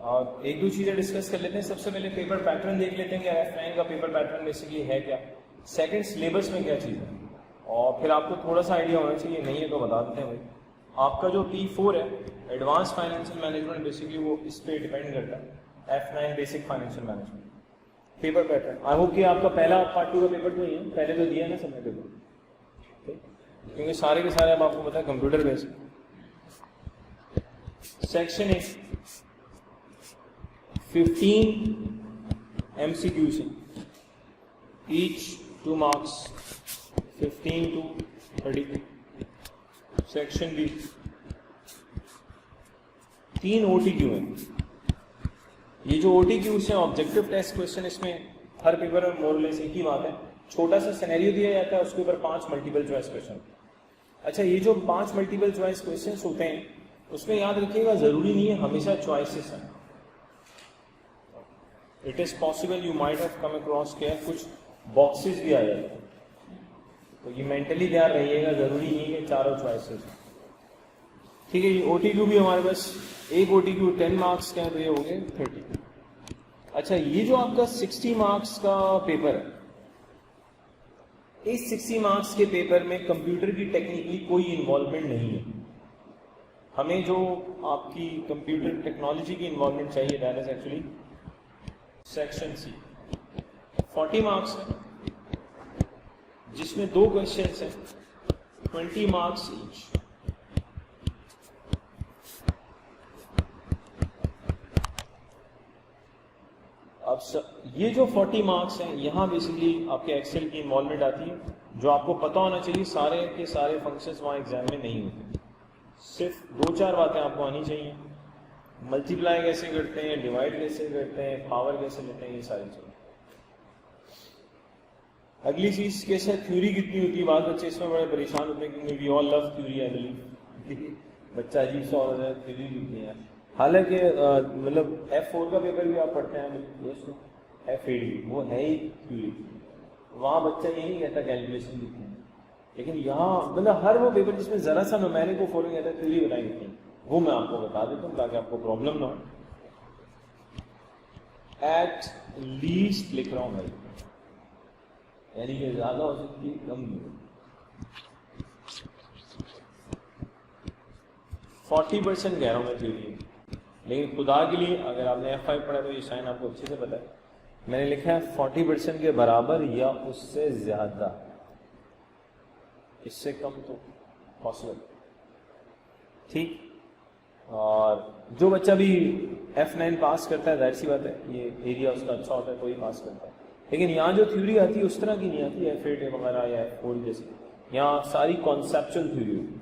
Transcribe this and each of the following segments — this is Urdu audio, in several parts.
ایک دو چیزیں ڈسکس کر لیتے ہیں. سب سے پہلے پیپر پیٹرن دیکھ لیتے ہیں کہ F9 کا پیپر پیٹرن بیسکلی ہے کیا. سیکنڈ سلیبس میں کیا چیز ہے, اور پھر آپ کو تھوڑا سا آئیڈیا ہونا چاہیے, نہیں ہے تو بتا دیتے ہیں بھائی. آپ کا جو P4 ہے ایڈوانس فائنینشیل مینجمنٹ, بیسکلی وہ اس پہ ڈیپینڈ کرتا ہے. F9 basic financial management paper pattern. I hope کہ آپ کا پہلا پارٹ 2 کا پیپر تو نہیں ہے, پہلے تو دیا ہے نا سب نے پیپر, کیونکہ سارے کے سارے اب آپ کو پتا ہے کمپیوٹر بیس. سیکشن 1 15 MCQs ہیں, each 2 marks 15 to 30. Section B 3 OTQ ہیں. یہ جو OTQs ہیں آبجیکٹو ٹیسٹ کوشچن, اس میں ہر پیپر میں مور لیس ایک ہی بات ہے, چھوٹا سا سینیریو دیا جاتا ہے, اس کے اوپر 5 ملٹیپل چوائس کوشچن. اچھا, یہ جو 5 ملٹیپل چوائس کوشچنس ہوتے ہیں اس میں یاد رکھیے گا ضروری نہیں ہے ہمیشہ چوائسیز ہیں. It is possible you might have come across کیا کچھ باکسز بھی آ جاتے ہیں, تو یہ مینٹلی تیار رہیے گا, ضروری نہیں ہے چاروں چوائسیز. ٹھیک ہے جی. OTQ بھی ہمارے پاس ایک OTQ 10 marks کا ہے, تو یہ ہو گئے 30. اچھا, یہ جو آپ کا 60 marks کا پیپر ہے, اس 60 marks کے پیپر میں کمپیوٹر کی ٹیکنیکلی کوئی انوالومنٹ نہیں ہے. ہمیں جو آپ کی کمپیوٹر ٹیکنالوجی کی انوالومنٹ چاہیے, that is actually section C. 40 marks ہے, جس میں 2 questions ہیں, 20 marks each. اب یہ جو 40 marks ہیں, یہاں بیسکلی آپ کے ایکسل کی انوالومنٹ آتی ہے. جو آپ کو پتا ہونا چاہیے, سارے کے سارے فنکشنز وہاں ایگزام میں نہیں ہوتے, صرف 2-4 باتیں آپ کو آنی چاہیے. ملٹیپلائی کیسے کرتے ہیں, ڈیوائڈ کیسے کرتے ہیں, پاور کیسے لیتے ہیں, یہ ساری چیزیں. اگلی چیز کیسے تھیوری کتنی ہوتی ہے, بعض بچے اس میں بڑے پریشان ہوتے ہیں کیونکہ وی آل لو تھیوری. آئی بلیو بچہ عجیب سا ہوتا ہے تھیوری لکھنی ہے. حالانکہ مطلب F4 کا پیپر بھی آپ پڑھتے ہیں, F8 بھی وہ ہے ہی تھیوری. وہاں بچہ یہ نہیں کہتا کیلکولیشن لکھتے ہیں, لیکن یہاں مطلب ہر وہ پیپر جس میں ذرا سا نومیرک کو فالو کہتا ہے تھیوری بنائی ہوتی ہے, وہ میں آپ کو بتا دیتا ہوں تاکہ آپ کو پرابلم نہ ہو. ایٹ لیسٹ لکھ رہا ہوں بھائی, یعنی کہ زیادہ ہو سکتی ہے, کم نہیں ہو. 40% کہہ رہا ہوں میں تھیوری, لیکن خدا کے لیے اگر آپ نے F5 پڑھا تو یہ سائن آپ کو اچھے سے پتا ہے. میں نے لکھا ہے 40% کے برابر یا اس سے زیادہ, اس سے کم تو پاسبل. ٹھیک. اور جو بچہ بھی F9 پاس کرتا ہے, ظاہر سی بات ہے یہ ایریا اس کا اچھا ہوتا ہے, کوئی پاس کرتا ہے. لیکن یہاں جو تھیوری آتی ہے اس طرح کی نہیں آتی F8 وغیرہ یا F4 جیسی. یہاں ساری کانسیپچل تھیوری ہوتی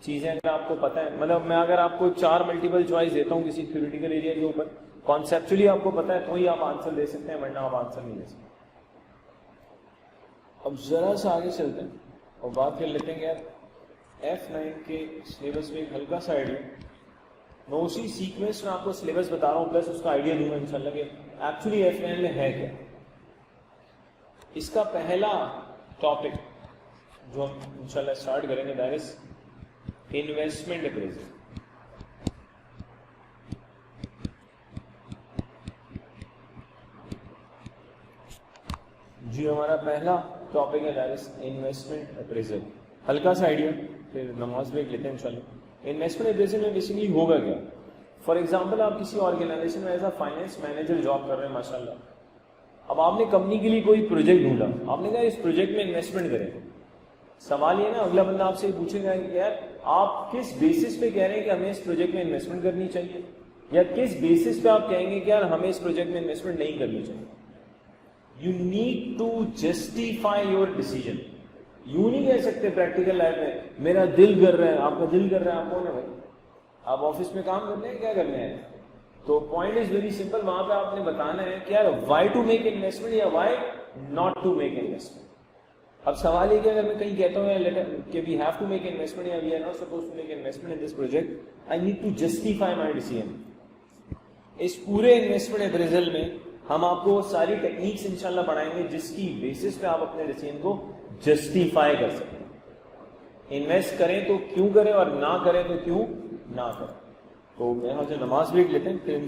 چیزیں اگر آپ کو پتہ ہے. مطلب میں اگر آپ کو 4 ملٹیپل چوائس دیتا ہوں کسی تھیوریٹیکل ایریا کے اوپر, کانسیپچلی آپ کو پتہ ہے تو ہی آپ آنسر دے سکتے ہیں, ورنہ آپ آنسر نہیں دے سکتے. اب ذرا سا آگے چلتے ہیں اور بات کر لیتے ہیں کہ یار F9 کے سلیبس میں ایک ہلکا سا آئیڈیا. میں اسی سیکوینس میں آپ کو سلیبس بتا رہا ہوں, پلس اس کا آئیڈیا دوں گا انشاءاللہ کہ ایکچولی F9 میں ہے کیا. اس کا پہلا ٹاپک جو ہم انشاءاللہ اسٹارٹ کریں گے, دیٹ از انویسٹمنٹ اپریزل. جی ہمارا پہلا ٹاپک ہے دیٹ از انویسٹمنٹ اپریزل. ہلکا سا آئیڈیا, پھر نماز بریک لیتے ہیں انشاءاللہ. انویسٹمنٹ اپریزل میں بیسیکلی ہوگا کیا. فار ایگزامپل آپ کسی آرگنائزیشن میں as a finance manager job کر رہے ہیں ماشاءاللہ. اب آپ نے کمپنی کے لیے کوئی پروجیکٹ ڈھونڈا, آپ نے کہا اس پروجیکٹ میں انویسٹمنٹ کریں. سوال یہ نا, اگلا بندہ آپ سے پوچھے گا کہ یار آپ کس بیسس پہ کہہ رہے ہیں کہ ہمیں اس پروجیکٹ میں انویسٹمنٹ کرنی چاہیے, یا کس بیسس پہ آپ کہیں گے کہ یار ہمیں اس پروجیکٹ میں انویسٹمنٹ نہیں کرنی چاہیے. You need to justify your decision. یوں نہیں کہہ سکتے پریکٹیکل لائف میں میرا دل کر رہا ہے. آپ کا دل کر رہا ہے, آپ کون ہے بھائی, آپ آفس میں کام کرنے ہیں, کیا کرنے ہیں. تو پوائنٹ از ویری سمپل, وہاں پہ آپ نے بتانا ہے کہ یار وائی ٹو میک انویسٹمنٹ یا why not to make investment. اب سوال یہ کہ اگر میں کہیں کہتا ہوں کہ we have to make investment یا we are not suppose to make investment in this project, I need to justify my decision. اس پورے انویسٹمنٹ اپریزل میں ہم آپ کو ساری ٹیکنیکس انشاءاللہ پڑھائیں گے جس کی بیسس پہ آپ اپنے ڈیسیژن کو جسٹیفائی کر سکیں. انویسٹ کریں تو کیوں کریں, اور نہ کریں تو کیوں نہ کریں. تو میں یہاں سے نماز بریک لیتے ہیں پھر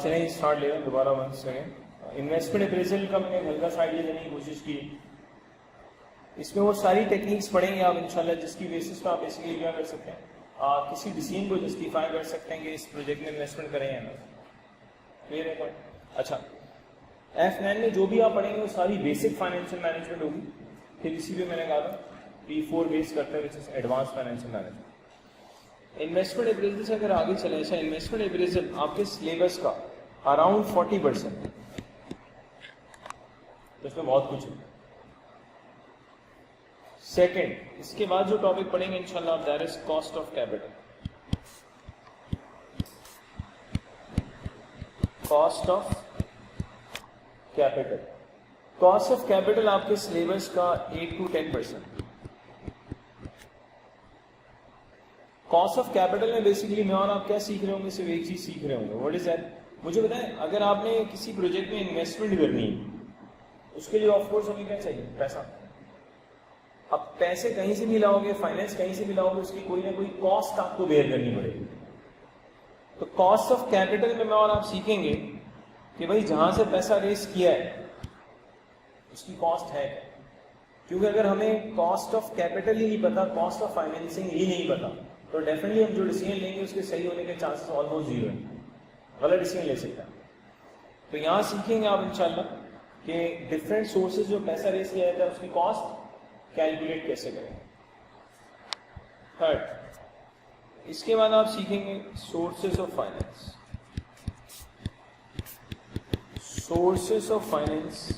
چلیں اسٹارٹ لے رہے ہیں دوبارہ ونس اگین. انویسٹمنٹ اپریزل کا میں نے ہلکا سا آئیڈیا دینے کی کوشش کی. اس میں وہ ساری ٹیکنیکس پڑھیں گے آپ انشاءاللہ جس کی بیسس پہ آپ بیسیکلی کیا کر سکتے ہیں, کسی ڈیسیژن کو جسٹیفائی کر سکتے ہیں کہ اس پروجیکٹ میں انویسٹمنٹ کریں یا نہ. کلیئر ہے پوائنٹ؟ اچھا, F9 میں جو بھی آپ پڑھیں گے وہ ساری بیسک فائنینشیل مینجمنٹ ہوگی. پھر اسی پہ میں نے کہا تھا P4 بیس کرتے ہیں which is advance financial management. Investment appraisal سے اگر آگے چلیں, ایسا انویسٹمنٹ اپریزل آپ کے سلیبس کا اراؤنڈ 40%, تو اس میں بہت کچھ ہے. سیکنڈ, اس کے بعد جو ٹاپک پڑھیں گے انشاءاللہ آپ, that is cost of capital. Cost of capital. Cost of capital آپ کے سلیبس کا 8 to 10%. کاسٹ آف کیپٹل میں بیسیکلی میں اور آپ کیا سیکھ رہے ہوں گے, صرف ایک چیز سیکھ رہے ہوں گے, واٹ از دیٹ. مجھے بتائیں, اگر آپ نے کسی پروجیکٹ میں انویسٹمنٹ کرنی ہے اس کے لیے آف کورس ہمیں کیا چاہیے, پیسہ. اب پیسے کہیں سے بھی لاؤ گے, فائنینس کہیں سے بھی لاؤ گے, اس کی کوئی نہ کوئی کاسٹ آپ کو بیئر کرنی پڑے گی. تو کاسٹ آف کیپٹل میں اور آپ سیکھیں گے کہ بھائی جہاں سے پیسہ ریز کیا ہے اس کی کاسٹ ہے, کیونکہ اگر ہمیں کاسٹ آف کیپٹل ہی نہیں پتا, کاسٹ آف فائنینسنگ ہی نہیں پتا, تو ڈیفینیٹلی ہم جو ڈیسیژن لیں گے اس کے صحیح ہونے کے چانسز آلموسٹ زیرو ہیں, غلط ڈیسیژن لے سکتے ہیں. تو یہاں سیکھیں گے آپ انشاءاللہ کہ ڈفرینٹ سورسز جو پیسہ ریز کیا جاتا ہے اس کی کاسٹ کیلکولیٹ کیسے کریں. تھرڈ, اس کے بعد آپ سیکھیں گے sources of finance. Sources of finance,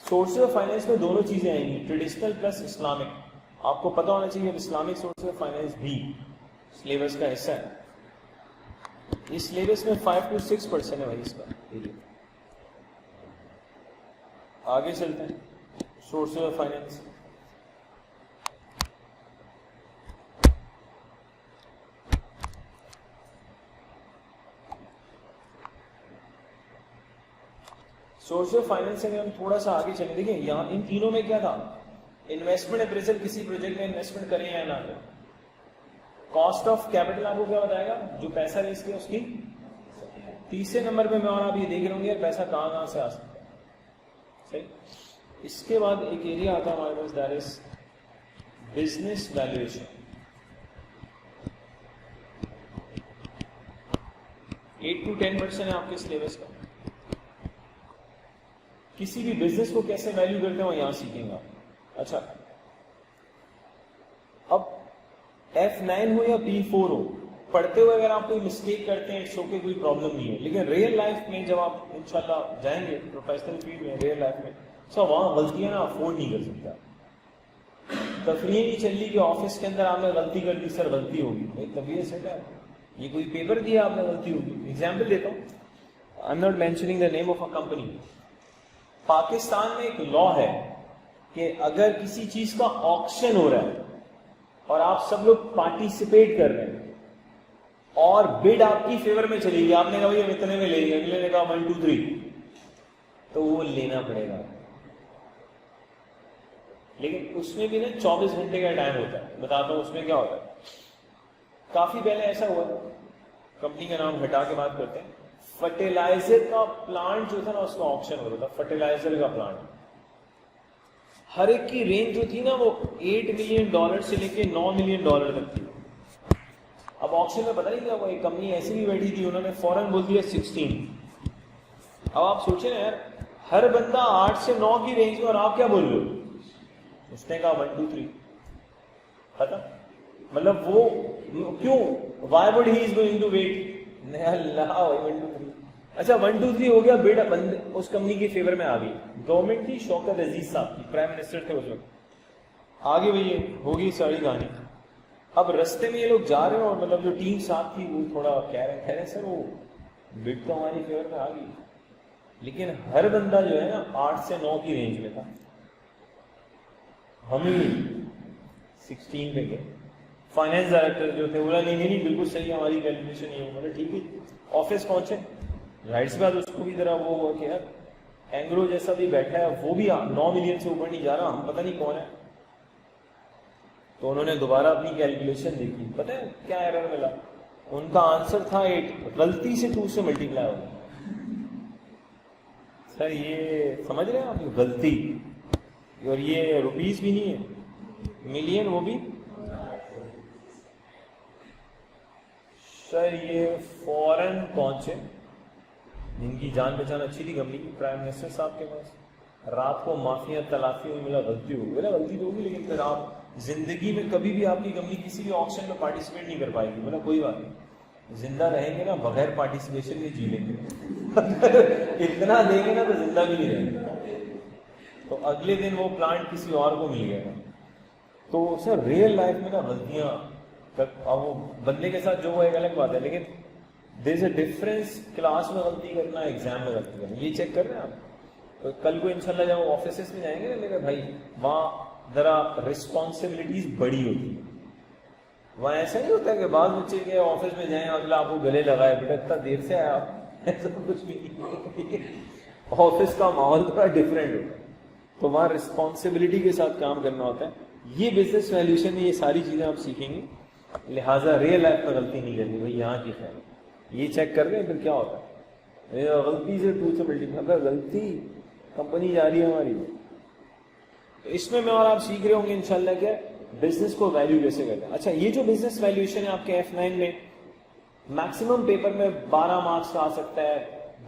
sources of finance میں دونوں چیزیں آئیں گی, ٹریڈیشنل پلس اسلامک. آپ کو پتا ہونا چاہیے اسلامک سورسز آف فائنینس بھی سلیبس کا حصہ ہے. اس سلیبس میں 5 to 6% ہے بھائی اس کا. آگے چلتے ہیں. Sources of finance, source of finance سے ہم تھوڑا سا آگے چلیں. دیکھیں یہاں ان تینوں میں کیا تھا, انویسٹمنٹ اپریزل کسی پروجیکٹ میں انویسٹمنٹ کریں یا نہ کریں. کاسٹ آف کیپٹل آپ کو کیا بتائے گا, جو پیسہ ریز کیا اس کی. تیسرے نمبر پہ میں اور آپ یہ دیکھ رہے ہوں گے پیسہ کہاں سے آ سکتا ہے. صحیح. اس کے بعد ایک ایریا آتا ہے ہمارے پاس, that is business valuation. 8 to 10% ہے آپ کے سلیبس کا. کسی بھی بزنس کو کیسے ویلیو کرتے ہیں وہ یہاں سیکھیں گا. اچھا, اب F9 ہو یا P4 ہو, پڑھتے ہوئے اگر آپ کوئی مسٹیک کرتے ہیں اٹس اوکے, کوئی پرابلم نہیں ہے. لیکن ریئل لائف میں جب آپ انشاءاللہ جائیں گے پروفیشنل فیلڈ میں, ریئل لائف میں سر وہاں غلطیاں نا افورڈ نہیں کر سکتا. تفریح نہیں چل رہی کہ آفس کے اندر آپ نے غلطی کر دی, سر غلطی ہوگی. بھائی طبیعت سے کیا, یہ کوئی پیپر دیا آپ نے, غلطی ہوگی. ایگزامپل دیتا ہوں, آئی am not mentioning the name of a company. Pakistan میں ایک لا ہے کہ اگر کسی چیز کا آکشن ہو رہا ہے اور آپ سب لوگ پارٹیسپیٹ کر رہے ہیں اور بڈ آپ کی فیور میں چلی گئی, آپ نے کہا بھائی ہم اتنے میں لیں گے, اگلے نے کہا 1 2 3, تو وہ لینا پڑے گا. لیکن اس میں بھی نا 24 گھنٹے کا ٹائم ہوتا ہے. بتاتا ہوں اس میں کیا ہوتا ہے. کافی پہلے ایسا ہوا, کمپنی کا نام ہٹا کے بات کرتے ہیں, فرٹیلائزر کا پلانٹ جو تھا نا اس کا آکشن ہو رہا تھا. فرٹیلائزر کا پلانٹ, ہر ایک کی رینج جو تھی نا وہ $8 ملین سے لے کے $9 ملین تک تھی. اب آکشن میں پتہ نہیں کیا, وہ ایک کمپنی ایسی بھی بیٹھی تھی, انہوں نے فوراً بول دیا 16. اب آپ سوچیں نا یار, ہر بندہ 8 سے 9 کی رینج میں اور آپ کیا بول رہے ہو. اس نے کہا 1 2 3 ختم. مطلب وہ کیوں, why would he is going to wait, اللہ 1 2 3. اچھا 1 2 3 ہو گیا, بڈ اس کمپنی کی فیور میں آ گئی. گورنمنٹ تھی شوکت عزیز صاحب کی, پرائم منسٹر تھے اس وقت. آگے بھائی ہوگی ساری کہانی. اب رستے میں یہ لوگ جا رہے ہیں اور مطلب جو ٹیم ساتھ تھی وہ تھوڑا کہہ رہے ہیں سر وہ بڈ تو ہماری فیور میں آ گئی, لیکن ہر بندہ جو ہے نا 8 سے 9 کی رینج میں تھا. ہم ہی 16 پہ گئے. فائنینس ڈائریکٹر جو تھے بولا نہیں بالکل صحیح ہے, ہماری کیلکولیشن نہیں ہو. ٹھیک ہے, آفس پہنچے, رائٹ سے بعد اس کو بھی ذرا وہ ہوا کہ یار اینگرو جیسا بھی بیٹھا ہے, وہ بھی 9 ملین سے اوپر نہیں جا رہا, ہم پتہ نہیں کون ہے. تو انہوں نے دوبارہ اپنی کیلکولیشن دیکھی, پتہ ہے کیا ایرر ملا؟ ان کا آنسر تھا 8, غلطی سے 2 سے ملٹیپلائی ہو گیا. سر یہ سمجھ رہے ہیں آپ, غلطی, اور یہ روپیز بھی نہیں ہے, ملین وہ بھی. سر یہ فوراً پہنچے, جن کی جان پہچان اچھی تھی کمپنی کی, پرائم منسٹر صاحب کے پاس. رات کو معافیاں تلافی میں ملا, غلطی ہوگی. بولا غلطی تو ہوگی لیکن پھر آپ زندگی میں کبھی بھی آپ کی کمپنی کسی بھی آکشن میں پارٹیسپیٹ نہیں کر پائے گی. بولا کوئی بات نہیں, زندہ رہیں گے نا بغیر پارٹیسپیشن کے جی لیں گے. اتنا دیں گے نا تو زندہ بھی نہیں رہیں گے. تو اگلے دن وہ پلانٹ کسی اور کو مل گیا. تو سر ریئل لائف میں نا غلطیاں, اب وہ بندے کے ساتھ جو وہ ایک الگ بات ہے, لیکن دیر از اے ڈفرینس کلاس میں غلطی کرنا, ایگزام میں غلطی کرنا. یہ چیک کر رہے ہیں آپ. تو کل کو انشاءاللہ جب وہ آفیسز میں جائیں گے نا میرے بھائی, وہاں ذرا رسپانسبلٹیز بڑی ہوتی ہیں. وہاں ایسا نہیں ہوتا کہ بعض بچے کے آفس میں جائیں اگلا آپ کو گلے لگائے, بیٹا اتنا دیر سے آیا آپ, ایسا کچھ بھی نہیں. آفس کا ماحول تھوڑا ڈفرینٹ ہوتا ہے, تو وہاں رسپانسبلٹی کے ساتھ کام کرنا ہوتا ہے. یہ بزنس ویلیوشن میں یہ ساری چیزیں آپ سیکھیں گے. لہٰذا ریئل لائف میں غلطی نہیں کرنی. بھائی یہاں کی خیر, یہ چیک کر رہے ہیں پھر کیا ہوتا ہے, غلطی سے 2 سے ملٹیپلائی, اگر غلطی کمپنی جا رہی ہے ہماری. تو اس میں اور آپ سیکھ رہے ہوں گے انشاءاللہ کہ بزنس کو ویلیو کیسے کرتے ہیں. اچھا, یہ جو بزنس ویلیوشن ہے آپ کے F9 میں, میکسیمم پیپر میں 12 مارکس کا آ سکتا ہے,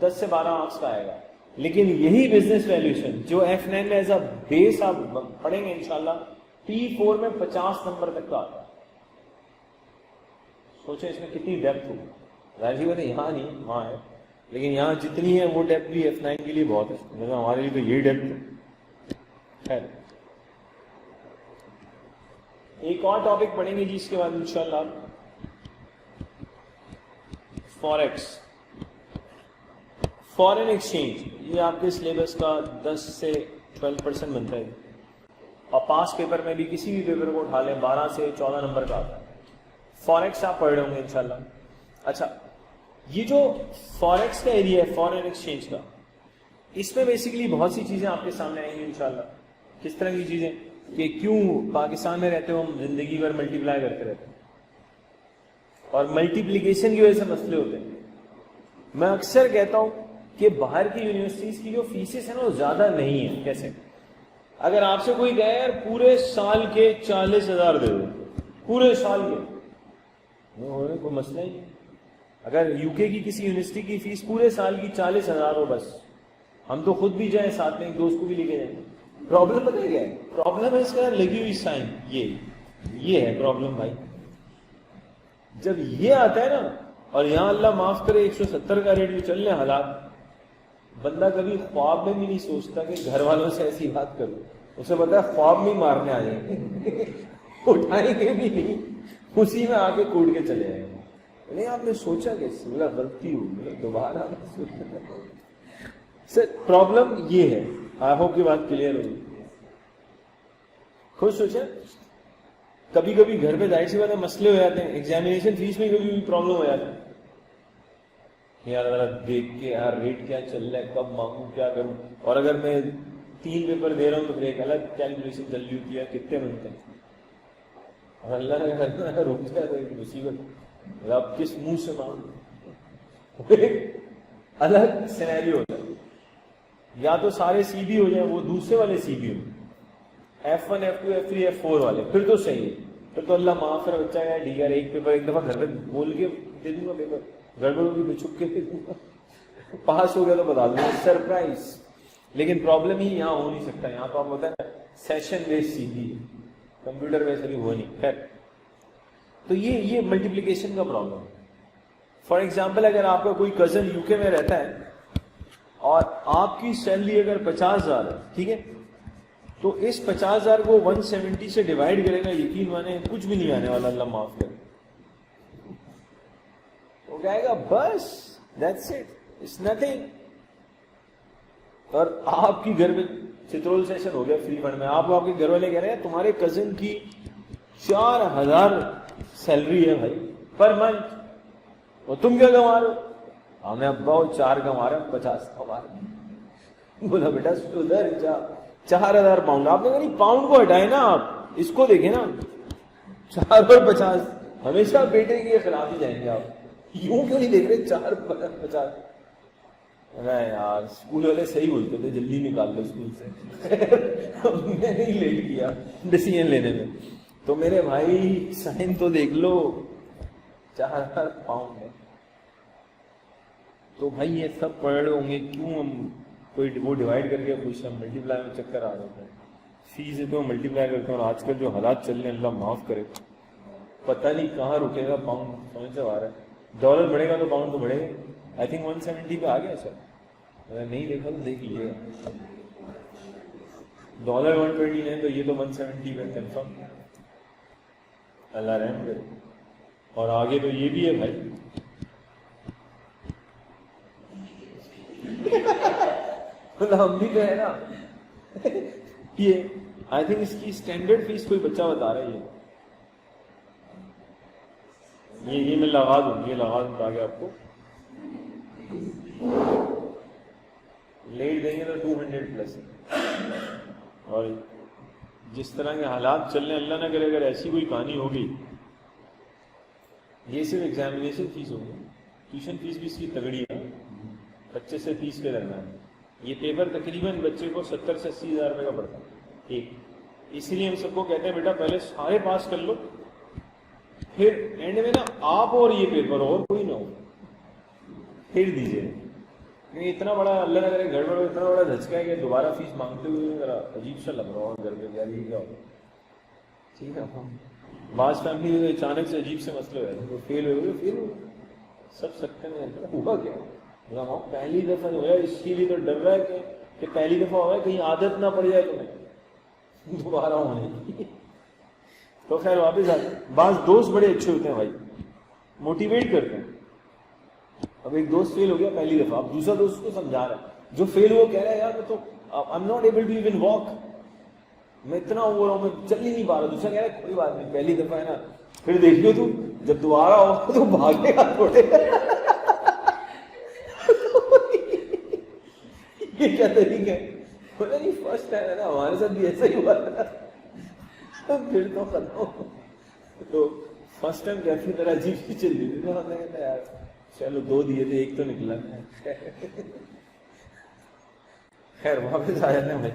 10 سے 12 مارکس کا آئے گا. لیکن یہی بزنس ویلیوشن جو F9 میں ایز اے بیس آپ پڑھیں گے انشاءاللہ, P4 میں 50 نمبر تک کا آتا ہے. سوچیں اس میں کتنی ڈیپتھ ہوگی. ظاہر سی بات ہے یہاں نہیں, وہاں ہے, لیکن یہاں جتنی ہے وہ ڈیپتھ بھی F9 کے لیے بہت ہے. ہمارے لیے تو یہ ڈیپتھ ہے. خیر, ایک اور ٹاپک پڑھیں گے جی اس کے بعد انشاءاللہ, فوریکس, فارن ایکسچینج. یہ آپ کے سلیبس کا 10 سے 12% بنتا ہے, اور پاس پیپر میں بھی کسی بھی پیپر کو اٹھا لیں 12 سے 14 نمبر کا آتا ہے. فوریکس آپ پڑھ رہے ہوں گے انشاءاللہ. اچھا, یہ جو فوریکس کا ایریا ہے فارن ایکسچینج کا, اس میں بیسیکلی بہت سی چیزیں آپ کے سامنے آئیں گی انشاءاللہ. کس طرح کی چیزیں, کہ کیوں پاکستان میں رہتے ہو ہم زندگی بھر ملٹیپلائی کرتے رہتے ہیں, اور ملٹیپلیکیشن کی وجہ سے مسئلے ہوتے ہیں. میں اکثر کہتا ہوں کہ باہر کی یونیورسٹیز کی جو فیسز ہیں نا وہ زیادہ نہیں ہیں. کیسے, اگر آپ سے کوئی کہے یار پورے سال کے 40,000 دے دو, پورے سال کے, کوئی مسئلہ ہی نہیں. اگر یو کے کی کسی یونیورسٹی کی فیس پورے سال کی 40,000 ہو, بس ہم تو خود بھی جائیں, ساتھ میں ایک دوست کو بھی لے کے جائیں. پرابلم پتہ ہے کیا ہے؟ پرابلم ہے اس کا لگی ہوئی سائن, یہ ہے پرابلم بھائی. جب یہ آتا ہے نا, اور یہاں اللہ معاف کرے 170 کا ریٹ بھی چل رہے حالات, بندہ کبھی خواب میں بھی نہیں سوچتا کہ گھر والوں سے ایسی بات کروں. اسے پتا ہے خواب میں مارنے آ جائیں گے, اٹھائیں گے بھی نہیں, اسی میں آ کے کوٹ کے چلے جائیں گے. نہیں آپ نے سوچا کہ غلطی ہوئی, دوبارہ سر پرابلم یہ ہے. آئی ہوپ کی بات کلیئر ہوگی. خود سوچیں, کبھی کبھی گھر پہ ظاہر سی بات ہے مسئلے ہو جاتے ہیں, ایگزامینیشن فیس میں کبھی پرابلم ہو جاتا ہے, یار دیکھ کے یار ریٹ کیا چل رہا ہے, کب مانگوں, کیا کروں. اور اگر میں 3 پیپر دے رہا ہوں تو پھر ایک الگ کیلکولیشن چل رہی ہوتی ہے کتنے بنتے ہیں, اور اللہ نے روک دیا تو ایک مصیبت, اب کس منہ سے مانگوں, الگ سینیریو ہوتا ہے. یا تو سارے سی بی ہو جائیں, وہ دوسرے والے سی بی ہو, F1 F2 F3 F4 والے, پھر تو صحیح ہے, پھر تو اللہ معاف کرے بچہ گیا ڈی آر ایک پیپر ایک دفعہ گھر پہ بول کے دے دوں گا, پیپر گڑبڑ ہوگی میں چھپ کے دے دوں گا, پاس ہو گیا تو بتا دوں گا سرپرائز. لیکن پرابلم ہی یہاں ہو نہیں سکتا. یہاں تو آپ ہوتا ہے سیشن بیس سی بی, کمپیوٹر بیس ابھی ہو نہیں. خیر, تو یہ ملٹیپلیکیشن کا پرابلم ہے. فار ایگزامپل اگر آپ کا کوئی کزن یو کے میں رہتا ہے اور آپ کی سیلری اگر 50,000 ہے, ٹھیک ہے, تو اس 50,000 کو 170 سے ڈیوائڈ کرے گا, یقین مانے کچھ بھی نہیں آنے والا, اللہ معاف کرے. وہ کہے گا بس دیٹس اٹ, اٹس نتھنگ. اور آپ کی گھر میں چترول سیشن ہو گیا فری فنڈ میں, آپ کو آپ کے گھر والے کہہ رہے ہیں تمہارے کزن کی 4,000 سیلری ہے بھائی پر منتھ, اور تم کیا کما رہے ہو؟ ہمیں ابا وہ 4 کما رہے ہیں, 50 کما رہے ہیں. بولا بیٹا ادھر جا, 4,000 پاؤنڈ. آپ نے کہا نہیں پاؤنڈ کو ہٹائے نا, آپ اس کو دیکھیں نا, 4/50, ہمیشہ بیٹے کے خلاف ہی جائیں گے آپ. یوں کیوں نہیں دیکھ رہے 4/50؟ نہیں یار اسکول والے صحیح بولتے تھے جلدی نکال لو اسکول سے. میں نے لیٹ کیا ڈیسیژن لینے میں. تو میرے بھائی سائن تو دیکھ لو 4,000 پاؤنڈ ہے. تو بھائی یہ سب پڑھ رہے ہوں گے کیوں ہم کوئی وہ ڈیوائڈ کر کے خوش ہم ملٹی پلائی میں چکر آ رہے ہیں. فیس ہے تو ملٹی پلائی کرتے ہیں. اور آج کل جو حالات چل رہے ہیں اللہ معاف کرے, پتہ نہیں کہاں رکے گا پاؤنڈ. سمجھ سے آ رہا ہے ڈالر بڑھے گا تو پاؤنڈ تو بڑھے گا. آئی تھنک 170 پہ آ گیا سر, اگر نہیں دیکھا تو دیکھ لیجیے گا. ڈالر 120 ہے تو یہ تو 170 پہ کنفرم. اللہ رحم کرے. اور آگے تو یہ بھی ہے بھائی ہم بھی تو ہے نا. یہ آئی تھنک اس کی اسٹینڈرڈ فیس کوئی بچہ بتا رہا ہے. یہ میں لگا دوں, یہ لگا دوں تاکہ آپ کو لیٹ دیں گے تو 200+. اور جس طرح کے حالات چل رہے ہیں اللہ نہ کرے اگر ایسی کوئی کہانی ہوگی. یہ صرف ایگزامینیشن فیس ہوگی, ٹیوشن فیس بھی اس کی تگڑی ہے 25 سے 30 کے درمیان. یہ پیپر تقریباً بچے کو 70 سے 80 ہزار روپے کا پڑتا ہے ایک. اسی لیے ہم سب کو کہتے ہیں بیٹا پہلے سارے پاس کر لو, پھر اینڈ میں نا آپ اور یہ پیپر اور کوئی نہ ہو پھر دیجیے. اتنا بڑا اللہ نہ کرے گڑبڑ, اتنا بڑا دھچکا ہے کہ دوبارہ فیس مانگتے ہوئے ذرا عجیب سا لگ رہا ہو گھر پہ. یار یہ کیا ہوگا, ٹھیک ہے. بعض فیملی میں اچانک سے عجیب سے مسئلے ہوئے وہ فیل ہوئے فیل ہوئے سب سکتے میں ہوا کیا. پہلی دفعہ ہوا اس کے لیے تو ڈر رہا ہے کہ پہلی دفعہ ہوا ہے کہیں عادت نہ پڑ جائے تمہیں دوبارہ ہونے کی. تو خیر واپس آتے. بعض دوست بڑے اچھے ہوتے ہیں بھائی, موٹیویٹ کرتے ہیں. اب ایک دوست فیل ہو گیا پہلی دفعہ, اب دوسرا دوست کو سمجھا رہا ہے. جو فیل ہوا کہہ رہا ہے یار میں تو I am not able to even walk, میں اتنا ہو رہا ہوں میں چل ہی نہیں پا رہا. دوسرا کہہ رہا ہے کوئی بات نہیں پہلی دفعہ ہے نا, پھر دیکھ لو تو جب دوبارہ ہو تو بھاگے گا تھوڑے. یہ کیا طریقہ ہے؟ بولا نہیں فرسٹ ٹائم ہے نا, ہمارے ساتھ بھی ایسا ہی ہوا تھا. پھر تو ختم. تو فرسٹ ٹائم کیسی طرح عجیب سی چل رہی تھی. ہم نے کہا یار چلو 2 دیے تھے ایک تو نکلا. خیر واپس آ جاتے ہیں بھائی.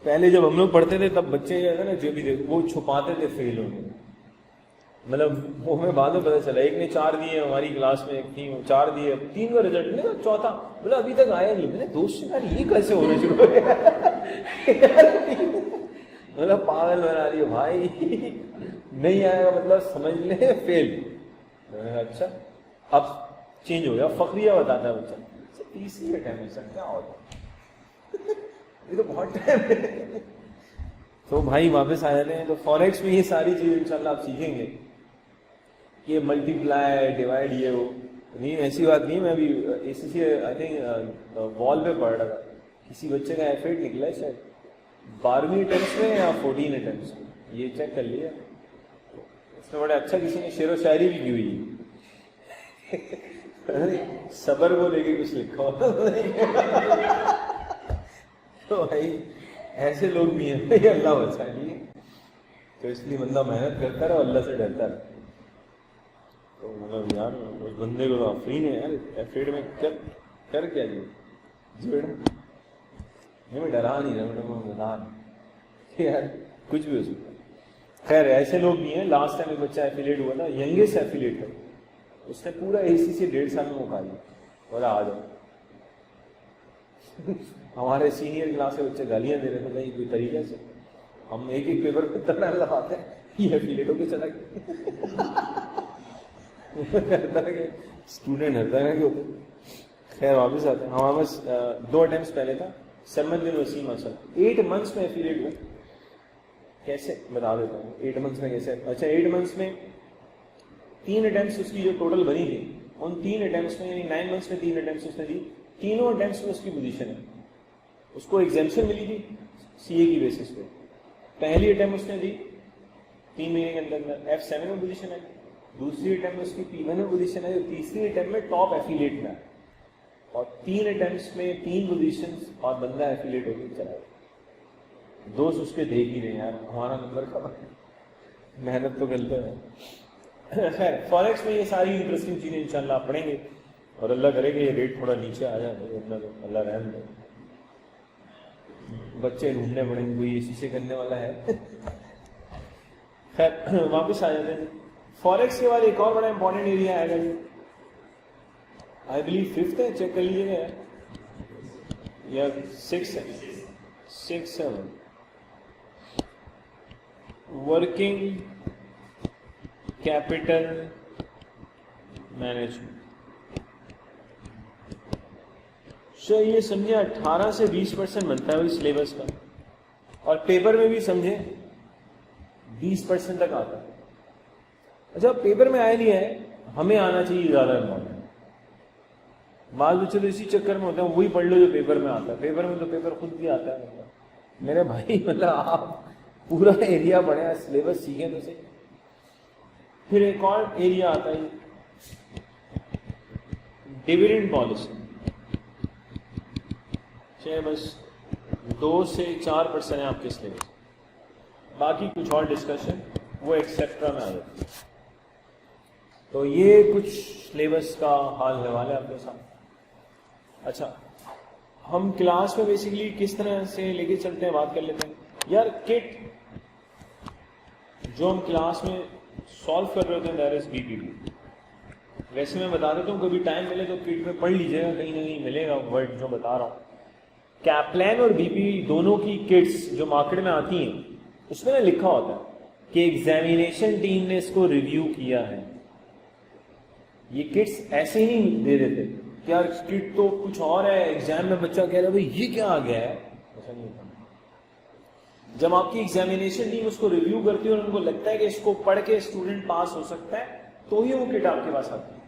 پہلے جب ہم لوگ پڑھتے تھے تب بچے جو ہے نا جو بھی وہ چھپاتے تھے فیل ہونے, مطلب وہ ہمیں بعد میں پتا چلا ایک نے 4 دیے ہماری کلاس میں, ایک تھی 4 دیے, 3 کا رزلٹ نہیں, چوتھا بولا ابھی تک آیا نہیں. میں نے دوست سے کہا یہ کیسے ہونے شروع ہو گیا. مطلب پاگل بنا رہی ہے بھائی, نہیں آئے گا مطلب سمجھ لیں فیل. اچھا اب چینج ہو گیا, فقریہ بتاتا ہے بچہ. تیسری ٹائم ہے سر کیا ہوتا یہ تو بہت ٹائم ہے. تو بھائی واپس آ جاتے ہیں. تو فوریکس میں یہ ساری چیزیں انشاءاللہ آپ سیکھیں گے. یہ ملٹی پلائی ڈیوائڈ یہ وہ نہیں, ایسی بات نہیں. میں ابھی اسی سے آئی تھنک وال پہ پڑھ رہا تھا, کسی بچے کا ایف8 نکلا ہے شاید 12ویں اٹیمپٹس میں یا 14 اٹیمپٹس میں, یہ چیک کر لیا. اس میں بڑا اچھا کسی نے شعر و شاعری بھی کی ہوئی صبر کو لے کے کچھ لکھا ہوتا. تو بھائی ایسے لوگ بھی ہیں اللہ بچا لیے. تو اس لیے بندہ محنت کرتا رہا, اللہ سے ڈرتا رہا. تو مطلب یار اس بندے کو تو آفرین ہے یار, ایف8 میں کر کیا جی میں ڈرا نہیں رہا, بتا یار کچھ بھی ہو سکتا. خیر ایسے لوگ بھی ہیں. لاسٹ ٹائم ایک بچہ ایفیلیٹ ہوا تھا, ینگسٹ ایفیلیٹ تھا, اس نے پورا اے سی سے 1.5 سال میں مکا لیا. بولا آ جاؤ. ہمارے سینئر کلاس کے بچے گالیاں دے رہے تھے, نہیں کوئی طریقہ سے ہم ایک ایک پیپر پہ اتنا لگاتے ہیں, یہ ایفیلیٹ ہو کے چلا گیا. اسٹوڈنٹ ہر طرح کے ہوتے. خیر واپس آتے ہیں. ہمارے پاس 2 اٹیمپٹس پہلے تھا. سمد بن وسیم اصل 8 months میں ایفیلیٹ ہوا. کیسے بتا دیتا ہوں 8 months میں کیسے. اچھا 8 months میں 3 اٹیمپٹس اس کی جو ٹوٹل بنی تھی, ان 3 اٹیمپٹس میں یعنی 9 months میں 3 اٹیمپٹس اس نے دی. تینوں اٹیمپٹس میں اس کی پوزیشن ہے. اس کو ایگزیمشن ملی تھی سی اے کی بیسس پہ. پہلی اٹیمپٹ اس نے دی 3 مہینے کے اندر F7 میں پوزیشن ہے. دوسری اٹیمپٹ میں اس کی P1 میں پوزیشن ہے. تیسری اٹیمپٹ میں ٹاپ ایفیلیٹ میں ہے. اور 3 اٹیمپٹس میں 3 پوزیشنز اور بندہ ایفیلیٹ ہو کے چلا گیا. دوست اس کے دیکھ ہی رہے یار ہمارا نمبر کب ہے. محنت تو کرتے ہیں. خیر فوریکس میں یہ ساری انٹرسٹنگ چیزیں انشاءاللہ آپ پڑھیں گے اور اللہ کرے کہ یہ ریٹ تھوڑا نیچے آ جائے, اللہ رحم دے. بچے ڈھونڈنے پڑیں گے, کوئی اسی سے کرنے والا ہے. خیر واپس آ جاتے ہیں. فوریکس کے بعد ایک اور بڑا امپورٹنٹ ایریا آئے گا جی, آئی بلیو 5th ہے, چیک کر لیجیے گا یا 6 ہے, 6 7 ورکنگ کیپٹل مینجمنٹ. یہ سمجھے 18 سے 20% بنتا ہے وہی سلیبس کا, اور پیپر میں بھی سمجھے 20% تک آتا ہے. اچھا پیپر میں آیا نہیں ہے, ہمیں آنا چاہیے زیادہ امپورٹنٹ. بعض بچے تو اسی چکر میں ہوتے ہیں وہی پڑھ لو جو پیپر میں آتا ہے. پیپر میں تو پیپر خود بھی آتا ہے. میرے بھائی مطلب آپ پورا ایریا پڑھیں, سلیبس سیکھیں تو صحیح. پھر ایک اور ایریا آتا ہے ڈیویڈنڈ پالیسی. بس 2 سے 4% ہے آپ کے سلیبس, باقی کچھ اور ڈسکشن وہ ایکسیٹرا میں آ جاتی ہے. تو یہ کچھ سلیبس کا حال حوالہ ہے آپ کے ساتھ. اچھا ہم کلاس میں بیسیکلی کس طرح سے لے کے چلتے ہیں بات کر لیتے ہیں. یار کٹ جو ہم کلاس میں سالو کر رہے ہوتے ہیں دیٹ از BPP. ویسے میں بتا دیتا ہوں کبھی ٹائم ملے تو کٹ میں پڑھ لیجیے گا, کہیں نہ کہیں ملے گا ورڈ جو بتا رہا ہوں. کیپلین اور BPP دونوں کی کٹس جو مارکیٹ میں آتی ہیں اس میں نے لکھا ہوتا ہے کہ ایگزامینیشن ٹیم نے اس کو ریویو کیا ہے. یہ کٹس ایسے ہی نہیں دے دیتے کہ یار کٹ تو کچھ اور ہے, ایگزام میں بچہ کہہ رہا ہے بھائی یہ کیا آ گیا ہے. ایسا نہیں ہوتا. جب آپ کی ایگزامینیشن ٹیم اس کو ریویو کرتی ہے اور ان کو لگتا ہے کہ اس کو پڑھ کے اسٹوڈنٹ پاس ہو سکتا ہے تو ہی وہ کٹ آپ کے پاس آتی ہے.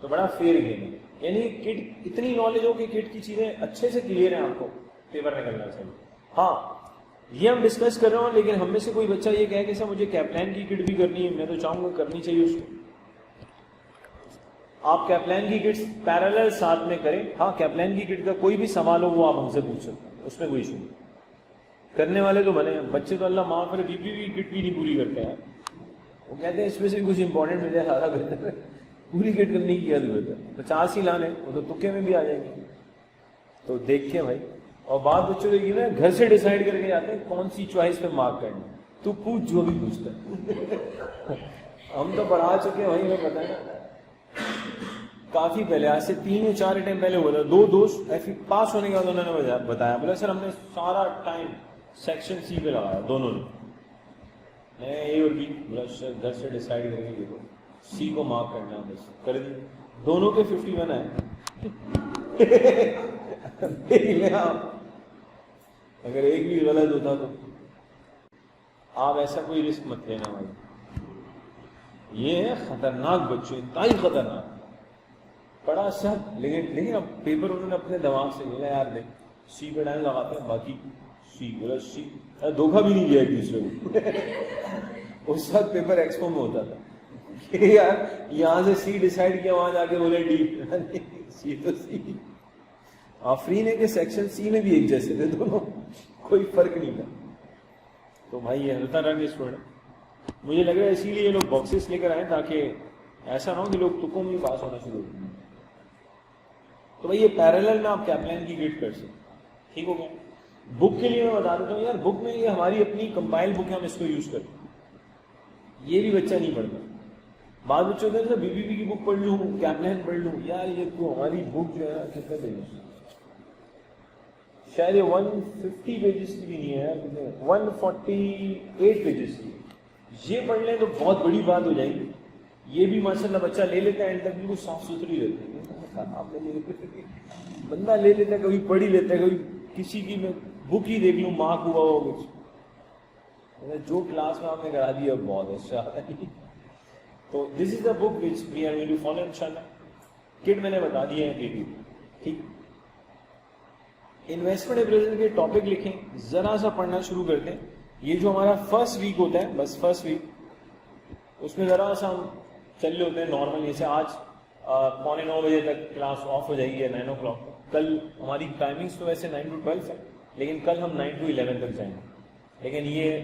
تو بڑا فیئر گیم ہے, یعنی کٹ اتنی نالج ہو کہ کٹ کی چیزیں اچھے سے کلیئر ہیں, آپ کو پیپر نکلنا چاہیے. ہاں یہ ہم ڈسکس کر رہے ہوں, لیکن ہم میں سے کوئی بچہ یہ کہے کہ سر مجھے کیپلین کی کٹ بھی کرنی ہے, میں تو چاہوں گا کرنی چاہیے اس کو. آپ کیپلین کی کٹس پیرالل ساتھ میں کریں. ہاں کیپلین کی کٹ کا کوئی بھی سوال ہو وہ آپ ہم سے پوچھ سکتے ہیں, اس میں کوئی ایشو نہیں. کرنے والے تو بنے ہیں, بچے تو اللہ معاف کرے BPP کی کٹ بھی نہیں پوری کرتے ہیں. وہ کہتے ہیں اس میں سے کچھ امپورٹنٹ مل جائے سارا بہتر ہے, پوری کٹ کرنے کی کیا ضرورت ہے. 50 ہی لانے وہ تو تکے میں بھی آ جائیں گے. تو دیکھیں بھائی, اور بعض بچوں کو نا گھر سے ڈیسائیڈ کر کے جاتے ہیں کون سی چوائس پہ مارک کرنا ہے. تو پوچھ جو بھی پوچھتا ہے. ہم تو پڑھا چکے ہیں وہیں میں پتہ ہے کافی پہلے, آج سے 3 یا 4 اٹیمپٹ پہلے ہوا تھا. 2 دوست ایسے پاس ہونے کے بعد انہوں نے بتایا, بولا سر ہم نے سارا ٹائم سیکشن C پہ لگایا دونوں نے. میں A اور B بولا سر گھر سے ڈیسائیڈ کریں گے C کو مارک کرنا ہے, بس کر دی. دونوں کے 51 آئے. اگر ایک بھی غلط ہوتا تو آپ ایسا کوئی رسک مت لینا بھائی. یہ ہے خطرناک بچوں, انتہائی خطرناک. پڑھا سب لیکن اب پیپر انہوں نے اپنے دماغ سے بولا یار دیکھ C پہ ٹائم لگاتے ہیں, باقی C بولا C. دھوکہ بھی نہیں دیا ایک دوسرے کو. اس وقت پیپر ایکسپو میں ہوتا تھا کہ یار یہاں سے C ڈیسائیڈ کیا, وہاں جا کے بولے D. C تو C. آفرین ہے کہ سیکشن C میں بھی ایک جیسے تھے دونوں, کوئی فرق نہیں تھا. تو بھائی یہ ہلتا رہا کہ اسٹوڈنٹ مجھے لگ رہا ہے اسی لیے یہ لوگ باکسز لے کر آئے تاکہ ایسا نہ ہو کہ لوگ تکوں میں پاس ہونا شروع ہو. تو بھائی یہ پیرالل میں آپ کیپلین کی گریڈ کر سکتے. ٹھیک ہو گیا. بک کے لیے میں بتا دیتا ہوں یار, بک میں یہ ہماری اپنی کمپائل بک ہے, ہم اس کو یوز کرتے ہیں. یہ بھی بچہ نہیں پڑھتا. بعض بچوں کہتے ہیں BPP کی بک پڑھ لوں, کیپلین پڑھ لوں. یار یہ تو ہماری بک جو ہے کتنے پیجز, شاید یہ 150 پیجز کی بھی نہیں ہے, 148 پیجز کی. یہ پڑھ لیں تو بہت بڑی بات ہو جائے گی. یہ بھی ماشاءاللہ بچہ لے لیتا ہے, اینڈ تک بالکل صاف ستھری رہتی ہے. بندہ لے لیتا ہے, کبھی پڑھ ہی لیتا ہے, کبھی کسی کی میں بک ہی دیکھ لوں مارک ہوا ہو کچھ. جو کلاس میں آپ نے کرا دیا بہت اچھا ہے. تو this is the book which we are going to follow انشاءاللہ. کٹ میں نے بتا دیا ہے BPP. ٹھیک. انویسٹمنٹ اپریزل کے ٹاپک لکھیں, ذرا سا پڑھنا شروع کرتے ہیں. یہ جو ہمارا فرسٹ ویک ہوتا ہے, بس فرسٹ ویک, اس میں ذرا سا ہم چل رہے ہوتے ہیں نارمل. جیسے آج 9:45 بجے تک کلاس آف ہو جائے گی, 9 o'clock. کل ہماری ٹائمنگس تو ویسے 9 to 12 ہے, لیکن کل ہم 9 to 11 تک جائیں گے. لیکن یہ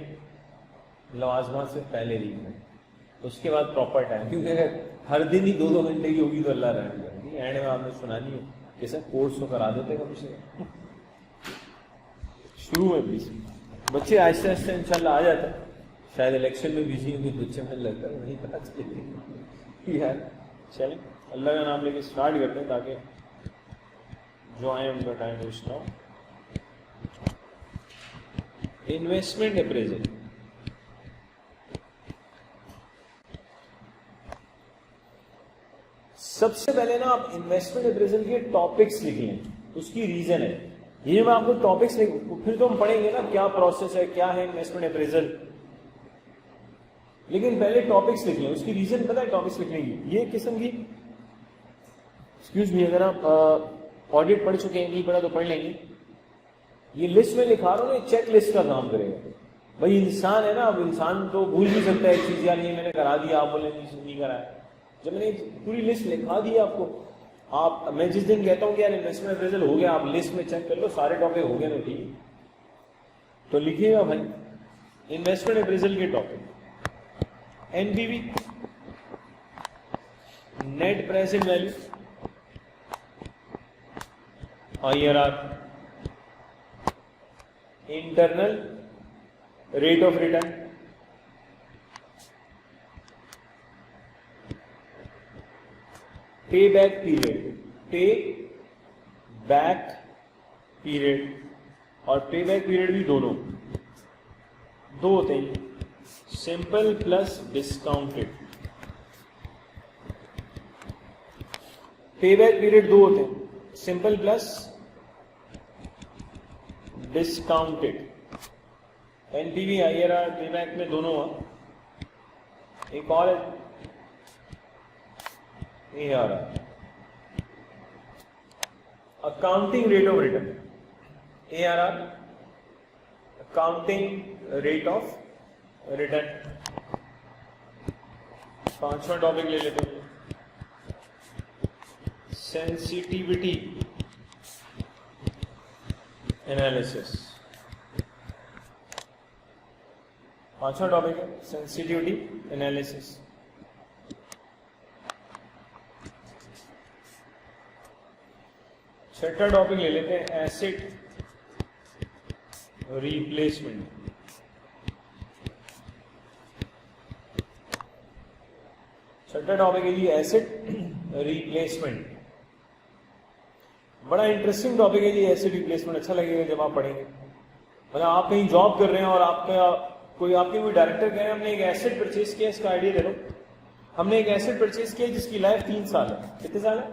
لوازمات سے پہلے ریڈ کریں, اس کے بعد پراپر ٹائم, کیونکہ اگر ہر دن ہی 2 گھنٹے کی ہوگی تو اللہ رحم کرے گی. اینڈ میں آپ نے سنا نہیں ہو کہ سر کورس تو کرا دیتے کم سے کم شروع میں بھی. بچے آہستہ آہستہ ان شاء اللہ آ جاتا ہے. شاید الیکشن میں بزی ہوں گے بچے, میں لگتا ہے نہیں پتا چلے یار. چلیں اللہ کا نام لے کے اسٹارٹ کرتے ہیں تاکہ جو آئیں ان کا ٹائم ویسٹ نہ ہو. Investment appraisal. سب سے پہلے نا آپ انویسٹمنٹ اپریزل کے ٹاپکس لکھ لیں, اس کی ریزن ہے. یہ میں آپ کو ٹاپکس پھر تو ہم پڑھیں گے نا کیا پروسیس ہے, کیا ہے انویسٹمنٹ اپریزل, لیکن پہلے ٹاپکس لکھ لیں. اس کی ریزن پتہ ہے ٹاپکس لکھنے کی, یہ قسم کی ایکسکیوز می اگر آپ آڈٹ پڑھ چکے ہیں, نہیں پڑھا تو پڑھ لیں گے. یہ لسٹ میں لکھا رہا ہوں نا, چیک لسٹ کا کام کرے گا. بھائی انسان ہے نا, اب انسان تو بھول بھی سکتا ہے ایک چیز, یار یہ میں نے کرا دیا, آپ بولیں نہیں کرایا. جب میں نے پوری لسٹ لکھا دی آپ کو, آپ میں جس دن کہتا ہوں کہ یار انویسٹمنٹ اپریزل ہو گیا, آپ لسٹ میں چیک کر لو سارے ٹاپک ہو گئے نا, ٹھیک تو لکھیے گا بھائی انویسٹمنٹ اپریزل کے topic. N P V, net present value, I R R, internal rate of return, pay back period. Pay back period اور پے بیک پیریڈ بھی دونوں دو ہوتے ہیں, simple plus discounted. Pay back period دو ہوتے ہیں, simple plus discounted. N P V I R R pay back میں دونوں ہیں. ایک اور ہے A R R, accounting rate of return. A R R accounting rate of return. 5واں ٹاپک لے لیتے ہیں, سینسیٹیوٹی انالیسس. 5واں ٹاپک ہے سینسیٹیوٹی انالیسس. چھٹا ٹاپک لے لیتے ہیں ایسٹ ریپلیسمنٹ. چھٹا ٹاپک ہے جی ایسٹ ریپلیسمنٹ. بڑا انٹرسٹنگ ٹاپک ہے جی ایسٹ ریپلیسمنٹ. اچھا لگے گا جب آپ پڑھیں گے. مطلب آپ کہیں جاب کر رہے ہیں اور آپ کا کوئی ڈائریکٹر کہہ رہے ہیں ہم نے ایک ایسٹ پرچیز کیا, اس کا آئیڈیا دے لو. ہم نے ایک ایسٹ پرچیز کیا جس کی لائف 3 سال ہے. کتنے سال ہے؟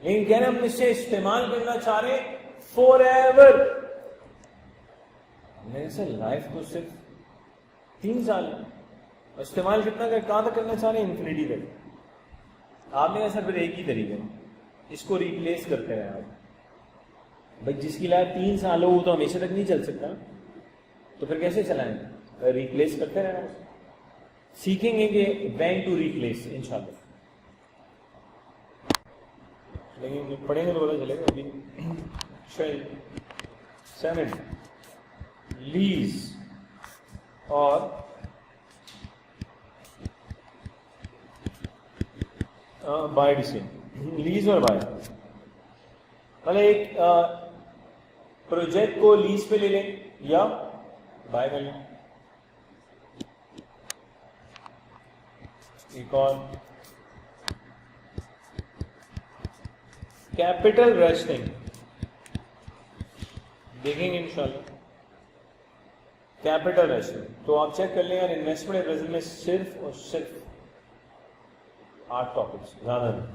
لیکن کہہ رہے ہم اس سے استعمال کرنا چاہ رہے فور ایور. میرے سے لائف تو صرف 3 سال ہے, استعمال کتنا کہاں تک کرنا چاہ رہے ہیں؟ انفینٹی تک. آپ نے کہا سر پھر ایک ہی طریقہ, اس کو ریپلیس کرتے رہے آپ. بھائی جس کی لائف 3 سال ہو وہ تو ہمیشہ تک نہیں چل سکتا, تو پھر کیسے چلائیں گے؟ ریپلیس کرتے رہنا. سیکھیں گے کہ وین ٹو ریپلیس انشاءاللہ, لیکن پڑھیں گے تو پتا چلے گا. ابھی 7 لیز اور بائی ڈیسیژن. لیز اور بائی, مطلب ایک پروجیکٹ کو لیز پہ لے لیں یا بائی کر لیں. ایک اور کیپٹل ریشننگ دیکھیں گے انشاءاللہ. کیپٹل ریشننگ تو آپ چیک کر لیں یار انویسٹمنٹ اپریزل میں صرف اور صرف 8 ٹاپکس, زیادہ نہیں.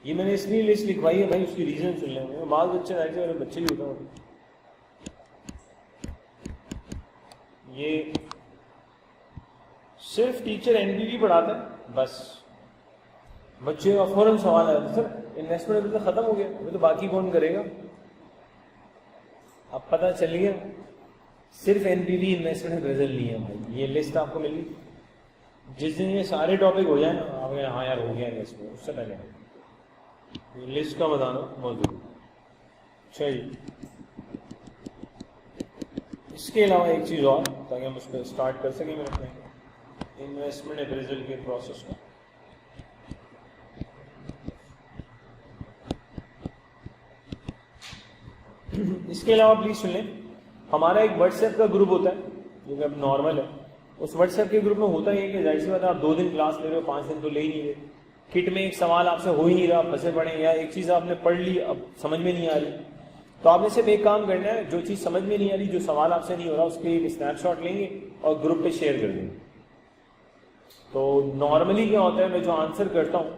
یہ میں نے اس لیے لسٹ لکھوائی ہے بھائی, اس کی ریزن سن لیں گے. بعض بچے رہتے ہیں, بچے بھی ہوتا ہوں, یہ صرف ٹیچر این پی وی پڑھاتا ہے بس. بچے کا فوراً سوال ہے سر انویسٹمنٹ اپریزل ختم ہو گیا, ابھی تو باقی کون کرے گا؟ اب پتہ چل گیا صرف این پی وی انویسٹمنٹ اپریزل نہیں ہے بھائی. یہ لسٹ آپ کو ملی, جس دن یہ سارے ٹاپک ہو جائیں نا آپ کہیں ہاں یار ہو گیا انویسٹمنٹ, اس سے پہلے لسٹ کا بتانا بہت ضروری. اچھا جی, اس کے علاوہ ایک چیز اور تاکہ ہم اس پہ اسٹارٹ کر سکیں اپنے انویسٹمنٹ اپریزل کے پروسیس کو. اس کے علاوہ پلیز سن لیں, ہمارا ایک واٹس ایپ کا گروپ ہوتا ہے جو کہ اب نارمل ہے. اس واٹس ایپ کے گروپ میں ہوتا یہ کہ ظاہر سی بات ہے آپ 2 دن کلاس لے رہے ہو, 5 دن تو لے ہی نہیں رہے. کٹ میں ایک سوال آپ سے ہو ہی نہیں رہا, پھنسے پڑے, یا ایک چیز آپ نے پڑھ لی اب سمجھ میں نہیں آ رہی, تو آپ نے صرف ایک کام کرنا ہے, جو چیز سمجھ میں نہیں آ رہی, جو سوال آپ سے نہیں ہو رہا, اس کے ایک اسنیپ شاٹ لیں گے اور گروپ پہ شیئر کر دیں گے. تو نارملی کیا ہوتا ہے, میں جو آنسر کرتا ہوں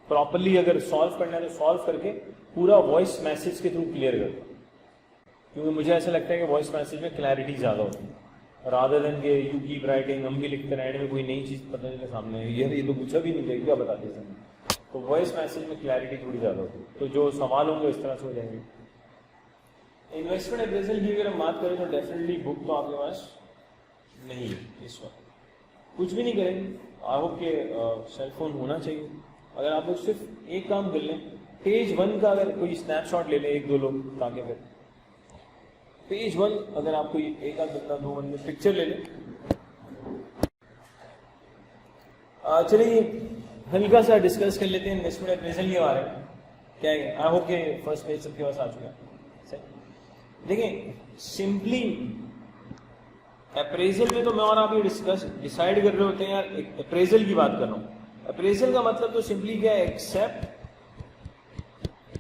پراپرلی اگر سالو کرنا ہے تو سالو کر کے پورا وائس میسج کے تھرو کلیئر کرتا ہوں, کیونکہ مجھے ایسا لگتا ہے کہ وائس میسج میں کلیئرٹی زیادہ ہوتی ہے رادر دین کہ یو کیپ رائٹنگ, ہم بھی لکھتے رہے میں کوئی نئی چیز پتہ چلے سامنے یہ تو پوچھا بھی نہیں جائے کیا بتا دیا سامنے. تو وائس میسج میں کلیئرٹی تھوڑی زیادہ ہوتی ہے, تو جو سوال ہوں گے اس طرح سے ہو جائیں گے. انویسٹمنٹ اپریزل کی اگر ہم بات کریں تو ڈیفینیٹلی بک تو آپ کے پاس نہیں ہے اس وقت, کچھ بھی نہیں کریں گے. آئی ہوپ کہ سیل فون ہونا چاہیے. اگر آپ لوگ صرف ایک کام کر لیں, پیج 1 کا اگر کوئی اسنیپ شاٹ لے لیں 1-2 لوگ, تاکہ پھر پیج 1 اگر آپ کوئی ایک آدھ بندہ 2 بندے پکچر لے لیں. چلیے ہلکا سا ڈسکس کر لیتے ہیں انویسٹمنٹ اپریزل کے بارے میں. کیا ہے, آئی ہوپ کہ فرسٹ پیج سب کے پاس آ چکا ہے. دیکھیں سمپلی اپریزل میں تو میں اور آپ یہ ڈیسائیڈ کر رہے ہوتے ہیں, یار اپریزل کی بات کر رہا ہوں. اپریزل کا مطلب تو سمپلی کیا ہے, ایکسپٹ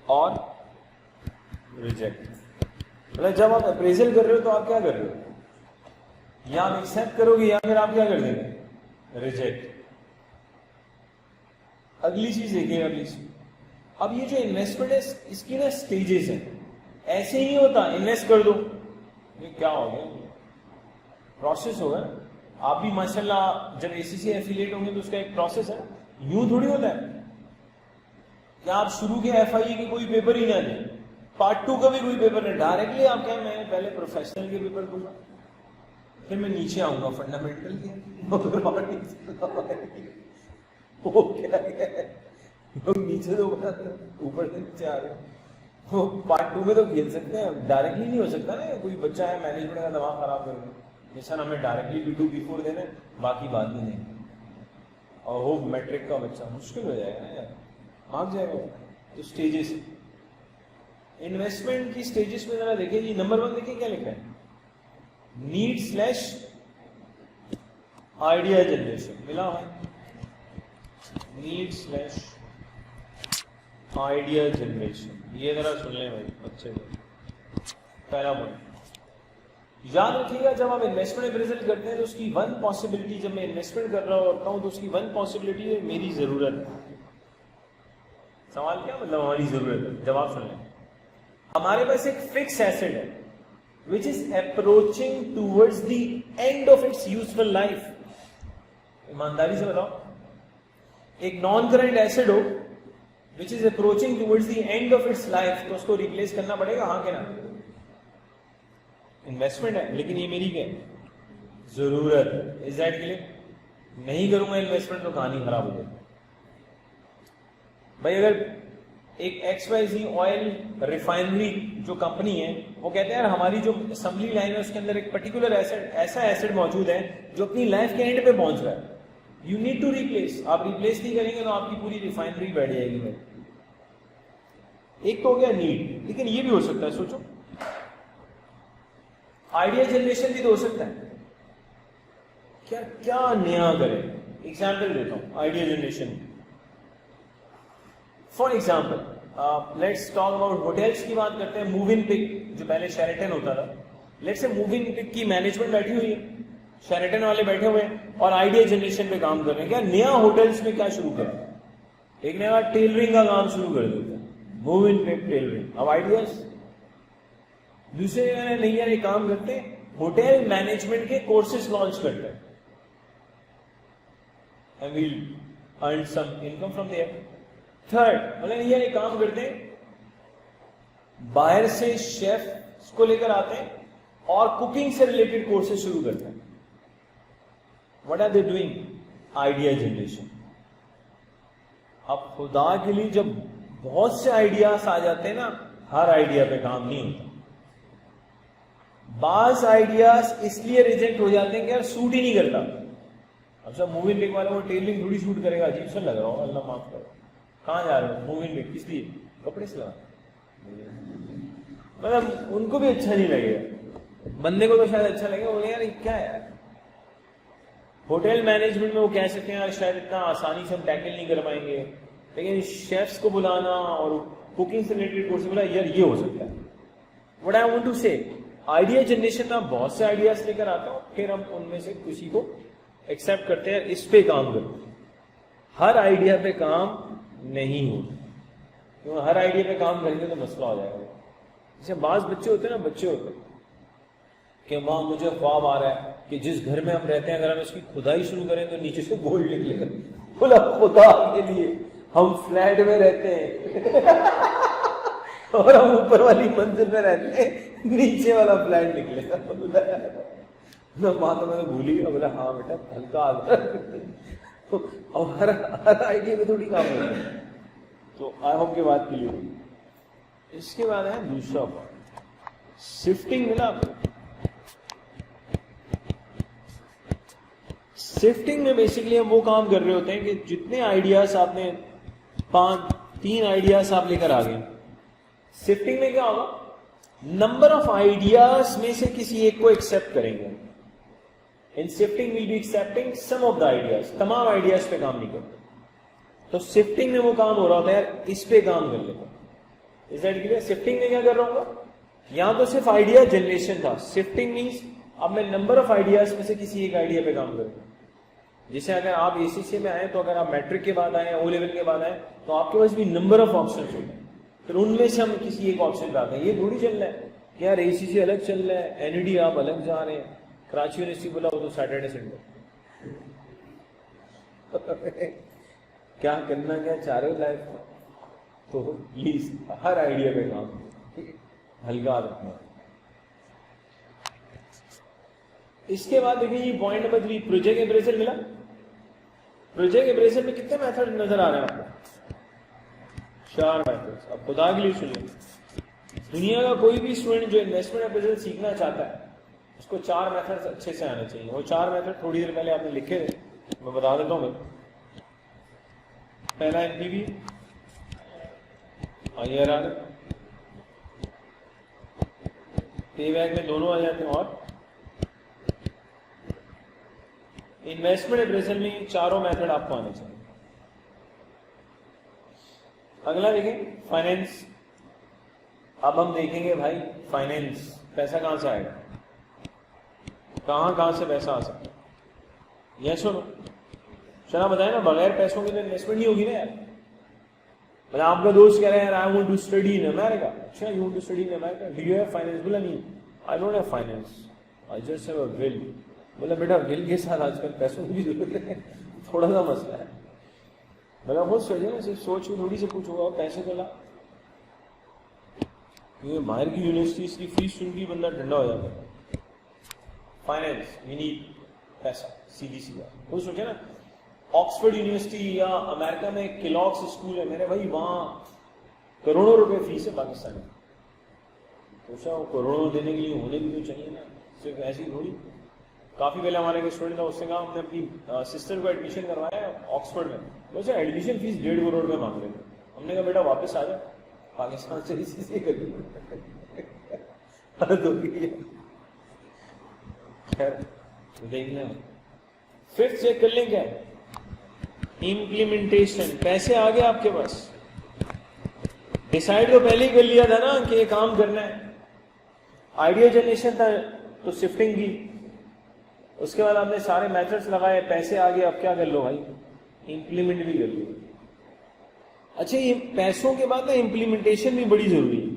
اور ریجیکٹ. مطلب جب آپ اپریزل کر رہے ہو تو آپ کیا کر رہے ہو, یا آپ ایکسپٹ کرو گے یا پھر آپ کیا کر دیں گے, ریجیکٹ. اگلی چیز دیکھیے گا پلیز. اب یہ جو انویسٹمنٹ ہے اس کی نا اسٹیجز ہیں, ایسے ہی نہیں ہوتا انویسٹ کر دو یہ کیا ہو گیا, پروسیس ہوگا. آپ بھی ماشاءاللہ جب اے سی سی ایفیلیٹ ہوں گے تو اس کا ایک پروسیس ہے, یوں تھوڑی ہوتا ہے کہ آپ شروع کے ایف آئی اے کے کوئی پیپر ہی نہ دیں, پارٹ 2 کا بھی کوئی پیپر نہیں, ڈائریکٹلی آپ کہیں میں پہلے پروفیشنل کے پیپر دوں گا, پھر میں نیچے آؤں گا فنڈامنٹل کے, لوگ نیچے تو اوپر سے نیچے آ رہے ہو. پارٹ 2 میں تو کھیل سکتے ہیں, ڈائریکٹلی نہیں ہو سکتا نا. کوئی بچہ ہے مینجمنٹ کا دماغ خراب کر رہے ہیں, سر ہمیں ڈائریکٹلی B2 B4 دینا ہے, باقی بعد میں نہیں, اور وہ میٹرک کا بچہ مشکل ہو جائے گا نا یار, بھاگ جائے گا. تو اسٹیجز انویسٹمنٹ کی اسٹیجز میں ذرا دیکھیں جی. نمبر 1 دیکھیں کیا لکھا ہے, نیڈ / آئیڈیا جنریشن. ملا ہوا ہے نیڈ / آئیڈیا جنریشن. یہ ذرا سن لیں بھائی بچے کو. پہلا پوائنٹ یاد رکھیے گا, جب آپ انویسٹمنٹ اپریزل کرتے ہیں تو اس کی 1 پاسبلٹی, جب میں انویسٹمنٹ کر رہا ہوتا ہوں تو اس کی 1 پاسبلٹی ہے میری ضرورت ہے. سوال کیا مطلب ہماری ضرورت ہے, جواب سن لیں. ہمارے پاس ایک فکس ایسٹ ہے which is approaching towards the end of its useful life. ایمانداری سے بتاؤ, ایک نان کرنٹ ایسٹ ہو which is approaching towards the end of its life, تو اس کو ریپلیس کرنا پڑے گا, ہاں کہ نا. انویسٹمنٹ ہے لیکن یہ میری کیا ضرورت ہے. Is that clear? نہیں کروں گا انویسٹمنٹ تو کہانی خراب ہو جائے گی. بھائی اگر ایک XYZ آئل ریفائنری جو کمپنی ہے وہ کہتے ہیں ہماری جو اسمبلی لائن ہے اس کے اندر ایک پرٹیکولر ایسا ایسڈ موجود ہے جو اپنی لائف کے اینڈ پہ پہنچ رہا ہے, یو نیڈ ٹو ریپلیس. آپ ریپلیس نہیں کریں گے تو آپ کی پوری ریفائنری بیٹھ جائے گی. بھائی ایک تو ہو گیا نیڈ, لیکن یہ بھی ہو سکتا ہے, سوچو آئیڈیا جنریشن بھی تو ہو سکتا ہے. کیا نیا کرے. ایگزامپل دیتا ہوں idea generation. For example let's talk about hotels کی بات کرتے ہیں. موو ان پک جو پہلے شیرٹن ہوتا تھا, لیٹس سے موو ان پک کی مینجمنٹ بیٹھی ہوئی ہے, شیرٹن والے بیٹھے ہوئے ہیں اور آئیڈیا جنریشن پہ کام کر رہے ہیں. کیا نیا ہوٹلس میں کیا شروع کریں, ایک نیا ٹیلرنگ کا کام شروع کر دیتا ہے, موو ان پک ٹیلرنگ. اب آئیڈیاز دوسرے جگہ نہیں یار یہ کام کرتے ہیں, ہوٹل مینجمنٹ کے کورسز لانچ کرتے ہیں and we'll earn some income from there. Third مطلب یہ کام کرتے ہیں, باہر سے شیف کو لے کر آتے ہیں اور کوکنگ سے ریلیٹڈ کورسز شروع کرتے ہیں. What are they doing, idea generation. اب خدا کے لیے جب بہت سے آئیڈیاز آ جاتے ہیں نا, ہر آئیڈیا پہ کام نہیں ہوتا. بعض آئیڈیاز اس لیے ریجیکٹ ہو جاتے ہیں کہ یار سوٹ ہی نہیں کرتا. اب سب مووی پک والا وہ ٹیلرنگ تھوڑی شوٹ کرے گا, عجیب سا لگ رہا ہوں, اللہ معاف کرو. کہاں جا رہے ہو مووی پک, کس لیے؟ کپڑے سلا. مطلب ان کو بھی اچھا نہیں لگے گا, بندے کو تو شاید اچھا لگے, وہ یار کیا ہے. ہوٹل مینجمنٹ میں وہ کہہ سکتے ہیں یار شاید اتنا آسانی سے ہم ٹیکل نہیں کر پائیں گے, لیکن شیفس کو بلانا اور کوکنگ سے ریلیٹڈ کورس بولا یار یہ ہو سکتا ہے. وٹ آئی وانٹ ٹو سے, آئیڈیا جنریشن میں بہت سے آئیڈیاز لے کر آتا ہوں, پھر ہم ان میں سے کسی کو ایکسپٹ کرتے ہیں, اس پہ کام کرتے ہیں. ہر آئیڈیا پہ کام نہیں ہو, کیونکہ ہر آئیڈیا پہ کام کریں گے تو مسئلہ ہو جائے گا. جیسے بعض بچے ہوتے ہیں نا, بچے ہوتے ہیں کہ ماں مجھے خواب آ رہا ہے کہ جس گھر میں ہم رہتے ہیں اگر ہم اس کی کھدائی شروع کریں تو نیچے سے گولڈ نکلے گا. بولا خدا کے لیے ہم فلیٹ میں رہتے ہیں اور ہم اوپر والی منزل میں رہتے ہیں, نیچے والا فلیٹ نکلے گا. ماں تو میں نے بھول ہی گیا. بولا ہاں بیٹا ہلکا آ گیا. اور ہر آئیڈیا میں تھوڑی کام ہوتا ہے. تو آئی ہوپ کی بات کلیئر ہوئی. اس کے بعد ہے دوسرا پوائنٹ, شفٹنگ. ملا آپ کو شفٹنگ میں بیسکلی ہم وہ کام کر رہے ہوتے ہیں کہ جتنے آئیڈیاز آپ نے 3 آئیڈیاز آپ لے کر آ گئے. شفٹنگ میں کیا ہوگا, نمبر آف آئیڈیاز میں سے کسی ایک کو ایکسپٹ کریں گے. In shifting will be accepting some of the ideas, تمام آئیڈیاز پہ کام نہیں کرتے. تو شفٹنگ میں وہ کام ہو رہا ہوتا ہے یار اس پہ کام کر لیتا. Is that clear? شفٹنگ میں کیا کر رہا ہوں گا, یہاں تو صرف آئیڈیا جنریشن تھا. شفٹنگ مینس اب میں نمبر آف آئیڈیاز میں سے کسی ایک آئیڈیا پہ کام کروں. جیسے اگر آپ اے سی سی میں آئے تو اگر آپ میٹرک کے بعد آئے, او لیول کے بعد آئے, تو آپ کے پاس بھی نمبر آف آپشنس ہوتے ہیں. پھر ان میں سے ہم کسی ایک آپشن پہ آتے ہیں. یہ تھوڑی چل رہا ہے کہ یار اے سی سی الگ چل رہا ہے, این ای ڈی آپ الگ جا رہے ہیں, کراچی یونیورسٹی بولا وہ تو سیٹرڈے سنڈے. کیا کرنا کیا چاہ رہے ہو لائف میں, تو پلیز ہر آئیڈیا پہ کام ہلکا رکھنا. اس کے بعد دیکھیں یہ پوائنٹ نمبر 3, پروجیکٹ اپریزل. ملا پروجیکٹ اپریزل میں کتنے میتھڈ نظر آ رہے ہیں آپ کو؟ 4 میتھڈ. اب خدا کے لیے سنیے, دنیا کا کوئی بھی اسٹوڈنٹ جو انویسٹمنٹ اپریزل سیکھنا چاہتا ہے اس کو 4 میتھڈ اچھے سے آنے چاہیے. وہ 4 میتھڈ تھوڑی دیر پہلے آپ نے لکھے تھے, میں بتا دیتا ہوں. پہلا N P V, I R R, pay back میں دونوں آ جاتے ہیں, اور انویسٹمنٹ اپریزل میں چاروں میتھڈ آپ کو آنے چاہیے. اگلا دیکھیں فائنینس. اب ہم دیکھیں گے بھائی فائنینس, پیسہ کہاں سے آئے گا, کہاں سے پیسہ آ سکتا ہے. یس اور نو؟ چلا بتائیں نا, بغیر پیسوں کے تو انویسٹمنٹ نہیں ہوگی نا یار. مطلب آپ کا دوست کہہ رہے ہیں I want to study in America. اچھا you want to study in America, do you have finance? بولا نہیں, I don't have finance, I just have a will. بولا بیٹا ول کے ساتھ آج کل پیسوں کی بھی ضرورت ہے, تھوڑا سا مسئلہ ہے. بولا بہت سوچے نا, صرف سوچ کے تھوڑی سے پوچھو گا پیسے تو لا. کیونکہ باہر کی یونیورسٹیز کی فیس سن کے بندہ ٹھنڈا ہو جاتا ہے. فائنینس وی نیڈ پیسہ, سیدھی سی بات. وہ سوچے نا آکسفورڈ یونیورسٹی یا امریکہ میں کیلاگس اسکول ہے میرے بھائی, وہاں کروڑوں روپے فیس ہے پاکستان میں. سوچا وہ کروڑوں دینے کے لیے ہونے بھی تو چاہیے نا, صرف ایسی تھوڑی. کافی پہلے ہمارے ایک اسٹوڈنٹ تھا, اس نے کہا ہم نے اپنی سسٹر کو ایڈمیشن کروایا آکسفورڈ میں, ویسے ایڈمیشن فیس 1.5 کروڑ روپے مانگ رہے تھے. ہم نے کہا بیٹا واپس آ جا پاکستان سے, اسی سے کر خیر دیکھ لیں. 5th چیک کر لیں کیا, امپلیمنٹیشن. پیسے آ گئے آپ کے پاس, ڈیسائیڈ تو پہلے ہی کر لیا تھا نا کہ یہ کام کرنا ہے. آئیڈیا جنریشن تھا تو شفٹنگ کی, اس کے بعد آپ نے سارے میتھڈس لگائے, پیسے آ گئے, اب کیا کر لو بھائی, امپلیمنٹ بھی کر لو. اچھا یہ پیسوں کے بعد نا امپلیمنٹیشن بھی بڑی ضروری ہے.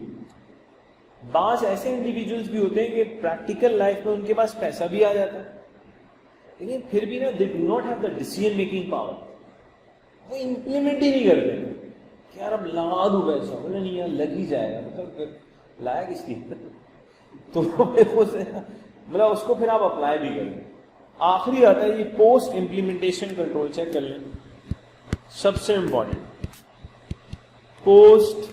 بعض ایسے انڈیویجولس بھی ہوتے ہیں کہ پریکٹیکل لائف میں ان کے پاس پیسہ بھی آ جاتا ہے, لیکن پھر بھی نا they do not have the decision making power. وہ امپلیمنٹ ہی نہیں کرتے کہ یار اب لگا دوں پیسہ, بولے نہیں یار لگ ہی جائے گا, مطلب لایا کس لیے, تو مطلب اس کو پھر آپ اپلائی بھی کریں. آخری آتا ہے یہ پوسٹ امپلیمنٹیشن کنٹرول. چیک کر لیں, سب سے امپورٹنٹ پوسٹ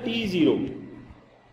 T0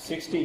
60।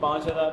5,000,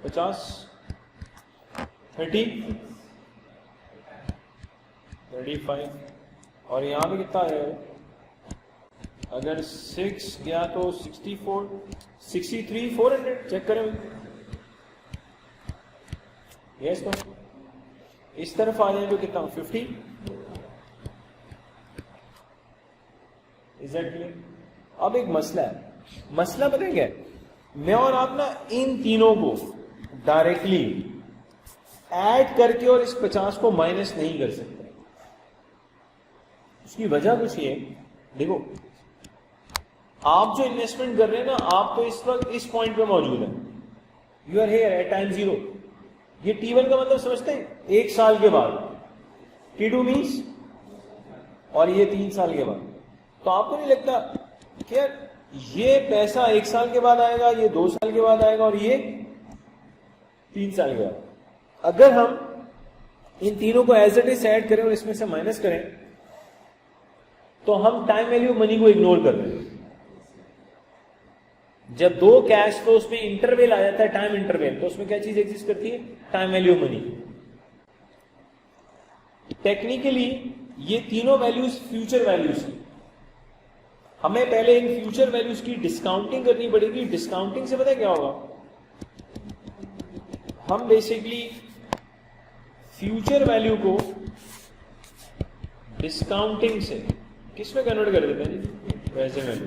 50, 30, 35 اور یہاں پہ کتنا ہے؟ اگر 6 گیا تو 64, 63, 400. چیک کریں یس تو اس طرف آ جائیں تو کتنا 50. اب ایک مسئلہ ہے. مسئلہ پتہ کیا ہے؟ میں اور آپ نا ان تینوں کو ڈائریکٹلی ایڈ کر کے اور اس 50 کو مائنس نہیں کر سکتے. اس کی وجہ کچھ یہ دیکھو، آپ جو انویسٹمنٹ کر رہے ہیں نا، آپ تو اس وقت اس پوائنٹ پہ موجود ہیں. You are here at time 0. یہ T1 کا مطلب سمجھتے ہیں؟ 1 سال کے بعد. T2 مینس اور یہ 3 سال کے بعد. تو آپ کو نہیں لگتا کہ یہ پیسہ 1 سال کے بعد آئے گا، یہ 2 سال کے بعد آئے گا اور یہ 3 سال کے بعد؟ اگر ہم ان تینوں کو ایز اٹ از ایڈ کریں اور اس میں سے مائنس کریں تو ہم ٹائم ویلیو منی کو اگنور کر رہے ہیں. جب دو کیش فلوز میں انٹرویل آ جاتا ہے، ٹائم انٹرویل، تو اس میں کیا چیز ایگزسٹ کرتی ہے؟ ٹائم ویلیو منی. ٹیکنیکلی یہ تینوں ویلیوز فیوچر ویلیوز ہیں. ہمیں پہلے ان فیوچر ویلیوز کی ڈسکاؤنٹنگ کرنی پڑے گی. ڈسکاؤنٹنگ سے پتہ کیا ہوگا؟ ہم بیسکلی فیوچر ویلیو کو ڈسکاؤنٹنگ سے کس میں کنورٹ کر دیتے ہیں؟ Present value.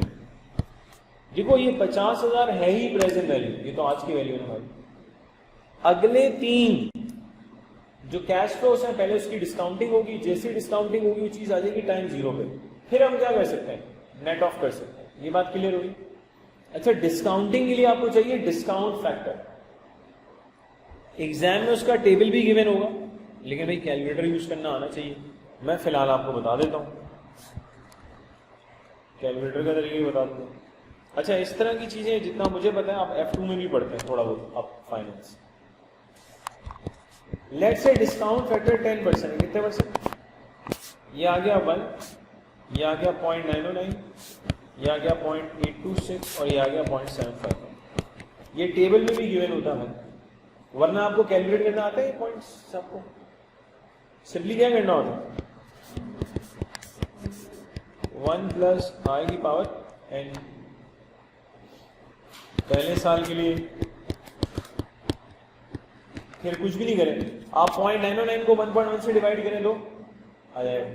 دیکھو یہ 50,000 ہے ہی پریزنٹ ویلیو، یہ تو آج کی ویلیو ہے ہماری. اگلے 3 جو کیش فلوز ہیں پہلے اس کی ڈسکاؤنٹنگ ہوگی. جیسی ڈسکاؤنٹنگ ہوگی وہ چیز آ جائے گی ٹائم 0 پہ. پھر ہم کیا کر سکتے ہیں؟ نیٹ آف کر سکتے ہیں. یہ بات کلیئر ہوگی؟ اچھا، ڈسکاؤنٹنگ کے لیے آپ کو چاہیے ڈسکاؤنٹ فیکٹر. ایگزام میں اس کا ٹیبل بھی گیون ہوگا، لیکن بھائی کیلکولیٹر یوز کرنا آنا چاہیے. میں فی الحال آپ کو بتا دیتا ہوں، کیلکولیٹر کا طریقہ بتا دیتا ہوں. اچھا، اس طرح کی چیزیں جتنا مجھے پتا ہے آپ F2 میں بھی پڑھتے ہیں تھوڑا بہت آپ فائنینس. لیٹ سے ڈسکاؤنٹ فیکٹر 10%. کتنے پرسینٹ؟ یہ آ گیا 1، یہ آ گیا 0.909، یہ آ گیا 0.826 اور یہ آ گیا 0.75. یہ ٹیبل میں بھی گیون ہوتا ہے، ورنہ آپ کو کیلکولیٹ کرنا آتا ہے یہ پوائنٹس سب کو. سمپلی کیا کرنا ہوتا ہے؟ 1 + i کی پاور n. پہلے سال کے لیے پھر کچھ بھی نہیں کریں آپ. 0.909 کو 1.1 سے ڈیوائڈ کریں تو آ جائے گا.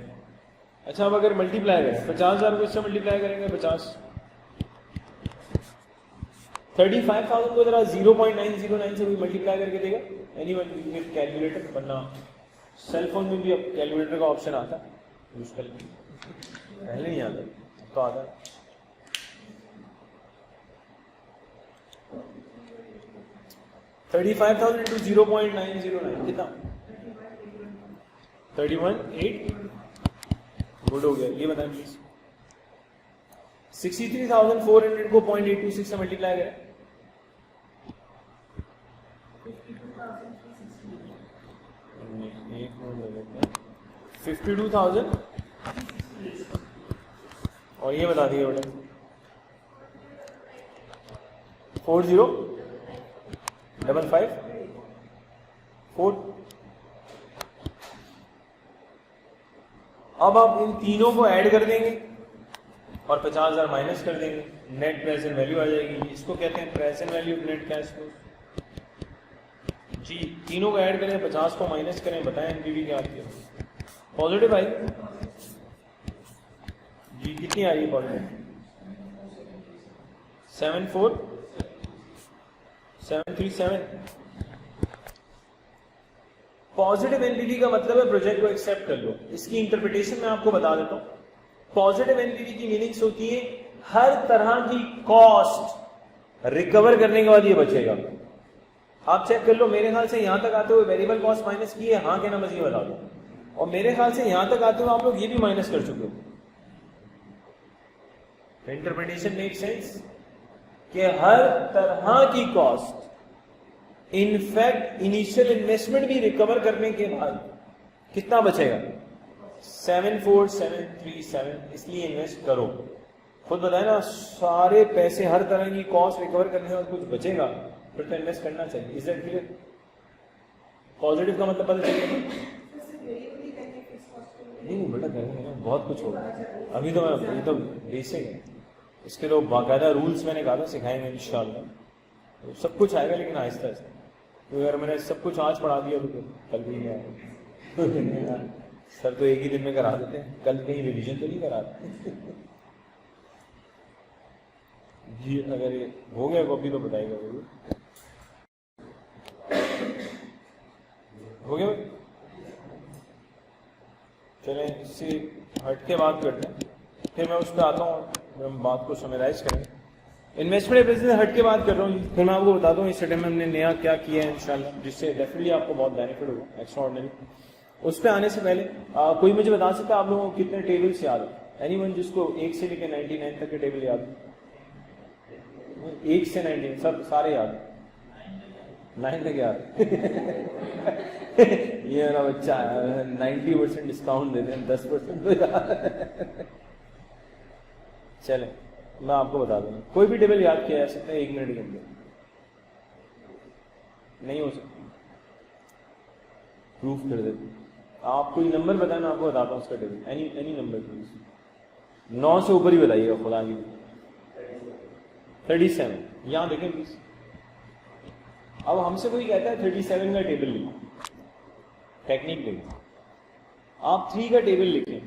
اچھا، اب اگر ملٹیپلائی کریں 50,000 کو اس سے ملٹیپلائی کریں گے 50. 35,000 کو ذرا 0.909 سے بھی ملٹیپلائی کر کے دے گا اینی ون ود کیلکولیٹر. ورنہ سیل فون میں بھی اب کیلکولیٹر کا آپشن آتا ہے، یوز کر لیں. پہلے نہیں آتا تو آتا ہے. $35,000 into 0.909 کتنا؟ 31,800. گڈ ہو گیا. یہ بتائیں پلیز. 63,400 کو 0.826 سے ملٹیپلائی کریں. 52,000 اور یہ بتا دیے بیٹا 40,554. اب آپ ان تینوں کو ایڈ کر دیں گے اور 50,000 مائنس کر دیں گے. نیٹ پریزنٹ ویلیو آ جائے گی. اس کو کہتے ہیں present value net cash flow. جی تینوں کو ایڈ کریں، 50 کو مائنس کریں، بتائیں این پی وی کیا آتی ہے؟ پازیٹیو آئی جی. کتنی آ رہی ہے پازیٹیو؟ 74737. پازیٹیو این پی وی کا مطلب ہے پروجیکٹ کو ایکسپٹ کر لو. اس کی انٹرپریٹیشن میں آپ کو بتا دیتا ہوں. پازیٹیو این پی وی کی میننگس ہوتی ہے ہر طرح کی کاسٹ ریکور کرنے کے بعد یہ بچے گا. آپ چیک کر لو، میرے خیال سے یہاں تک آتے ہوئے ویریبل کاسٹ مائنس کی ہے. ہاں کہنا مزید بتا دو. اور میرے خیال سے یہاں تک آتے ہوئے آپ لوگ یہ بھی مائنس کر چکے ہو. انٹرپریٹیشن میک سینس کہ ہر طرح کی کاسٹ انفیکٹ انیشیل انویسٹمنٹ بھی ریکور کرنے کے بعد کتنا بچے گا؟ 74737. اس لیے انویسٹ کرو. خود بتائیں نا، سارے پیسے ہر طرح کی کاسٹ ریکور کرنے کے بعد کچھ بچے گا پھر تو انویسٹ کرنا چاہیے. Is that clear? پازیٹیو کا مطلب پتہ چل گیا؟ نہیں بیٹا کریں گے بہت کچھ ہوگا. ابھی تو یہ تو بیسک ہے, اس کے تو باقاعدہ رولس میں نے کہا تھا سکھائیں گے انشاءاللہ. سب کچھ آئے گا لیکن آہستہ آہستہ. تو اگر میں نے سب کچھ آج پڑھا دیا تو کل بھی نہیں آئے گا. سر تو ایک ہی دن میں کرا دیتے ہیں, کل کہیں ریویژن تو نہیں کراتے. جی اگر یہ ہو گیا کاپی تو بتائے گا. ہو گیا بھائی؟ چلیں اس سے ہٹ کے بات کرتے ہیں, پھر میں اس پہ آتا ہوں, ہم بات کو سمرائز کریں. انویسٹمنٹ اپریزل سے ہٹ کے بات کر رہا ہوں, پھر میں آپ کو بتاتا ہوں اس سٹے میں ہم نے نیا کیا کیا ہے انشاءاللہ, جس سے ڈیفینیٹلی آپ کو بہت بینیفٹ ہوگا ایکسٹرا آرڈنری. اس پہ آنے سے پہلے کوئی مجھے بتا سکتا ہے آپ لوگوں کو کتنے ٹیبلس یاد ہیں؟ اینی ون جس کو 1 سے لے کے 99 تک کے ٹیبل یاد ہیں؟ 1 سے 99 سب سارے یاد ہیں؟ 9 تک یاد یہ میرا بچہ 90% ڈسکاؤنٹ دیتے ہیں, 10% تو یاد. چلیں میں آپ کو بتا دوں, کوئی بھی ٹیبل یاد کیا جا سکتا ہے 1 منٹ کے اندر؟ نہیں ہو سکتا, پروف کر دیتے. آپ کوئی نمبر بتائیں, میں آپ کو بتاتا ہوں اس کا ٹیبل. Any number please. 9 سے اوپر ہی بتائیے گا خدا کی. 37 یہاں دیکھیں پلیز. اب ہم سے کوئی کہتا ہے 37 کا ٹیبل لکھیں, ٹیکنیک لکھیں. آپ 3 کا ٹیبل لکھیں,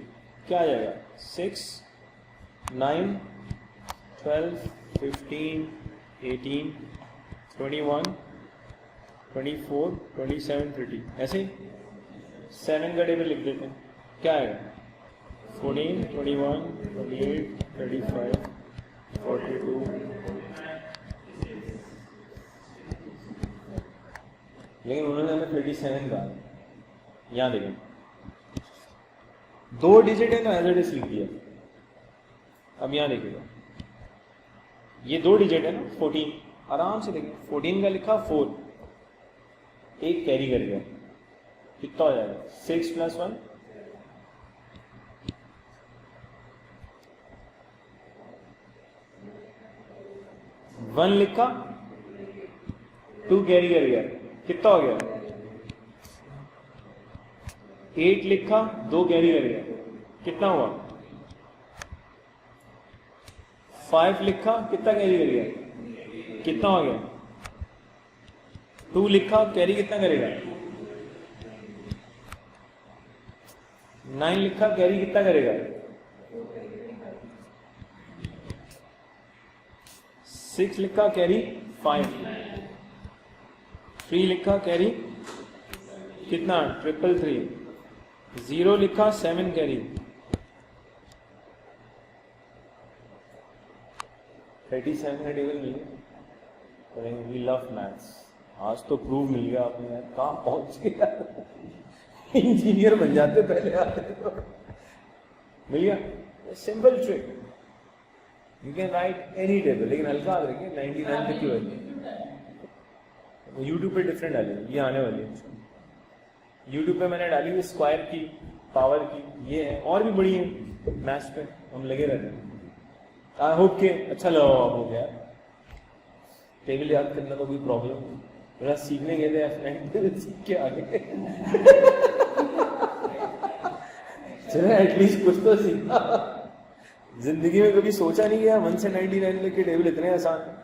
کیا آ جائے گا؟ 6 9 12 15 18 21 24 27 30 ایسے ہی. 7 کا ٹیبل لکھ دیتے ہیں, کیا آئے گا؟ 14 21 28 35 42. لیکن انہوں نے ہمیں 37 کہا. یہاں دیکھیں 2 ڈیجٹ ہے تو ایز اٹ از لکھ دیا. اب یہاں دیکھیے گا یہ 2 ڈیجٹ ہے نا 14, آرام سے دیکھیں 14 کا لکھا 4, ایک کیری کر گیا, کتنا ہو جائے گا؟ 6 + 1 1 لکھا 2 کیری کر گیا, کتنا ہو گیا؟ 8 لکھا 2 کیری کر گیا, کتنا ہوا؟ 5 لکھا کتنا کیری کر گیا, کتنا ہو گیا؟ 2 لکھا کیری کتنا کرے گا؟ 9 لکھا کیری کتنا کرے گا؟ 6 لکھا کیری 5, 3 لکھا کیری کتنا 333, 0 لکھا 7 کیری 37 کا ٹیبل مل گیا. وی لو میتھس. آج تو پروف مل گیا آپ نے یار, کہاں پہنچ گیا. انجینئر بن جاتے پہلے آتے تو. مل گیا simple trick. You can write any table, لیکن ہلکا یاد رکھیے 99 تک کی وجہ. یوٹیوب پہ ڈفرینٹ ڈالی, یہ آنے والی ہے. یوٹیوب پہ میں نے ڈالی ہوئی اسکوائر کی, پاور کی, یہ ہے, اور بھی بڑی ہیں میتھس پہ ہم لگے رہتے ہیں. آئی ہوپ کہ اچھا لگا ہو گیا. ٹیبل یاد کرنا تو کوئی پرابلم میرا سیکھنے گئے تھے فرینڈ, سیکھ کے آگے چلے ایٹ لیسٹ کچھ تو سیکھا. زندگی میں کبھی سوچا نہیں گیا 1 سے 99 لے کے ٹیبل اتنے آسان ہیں.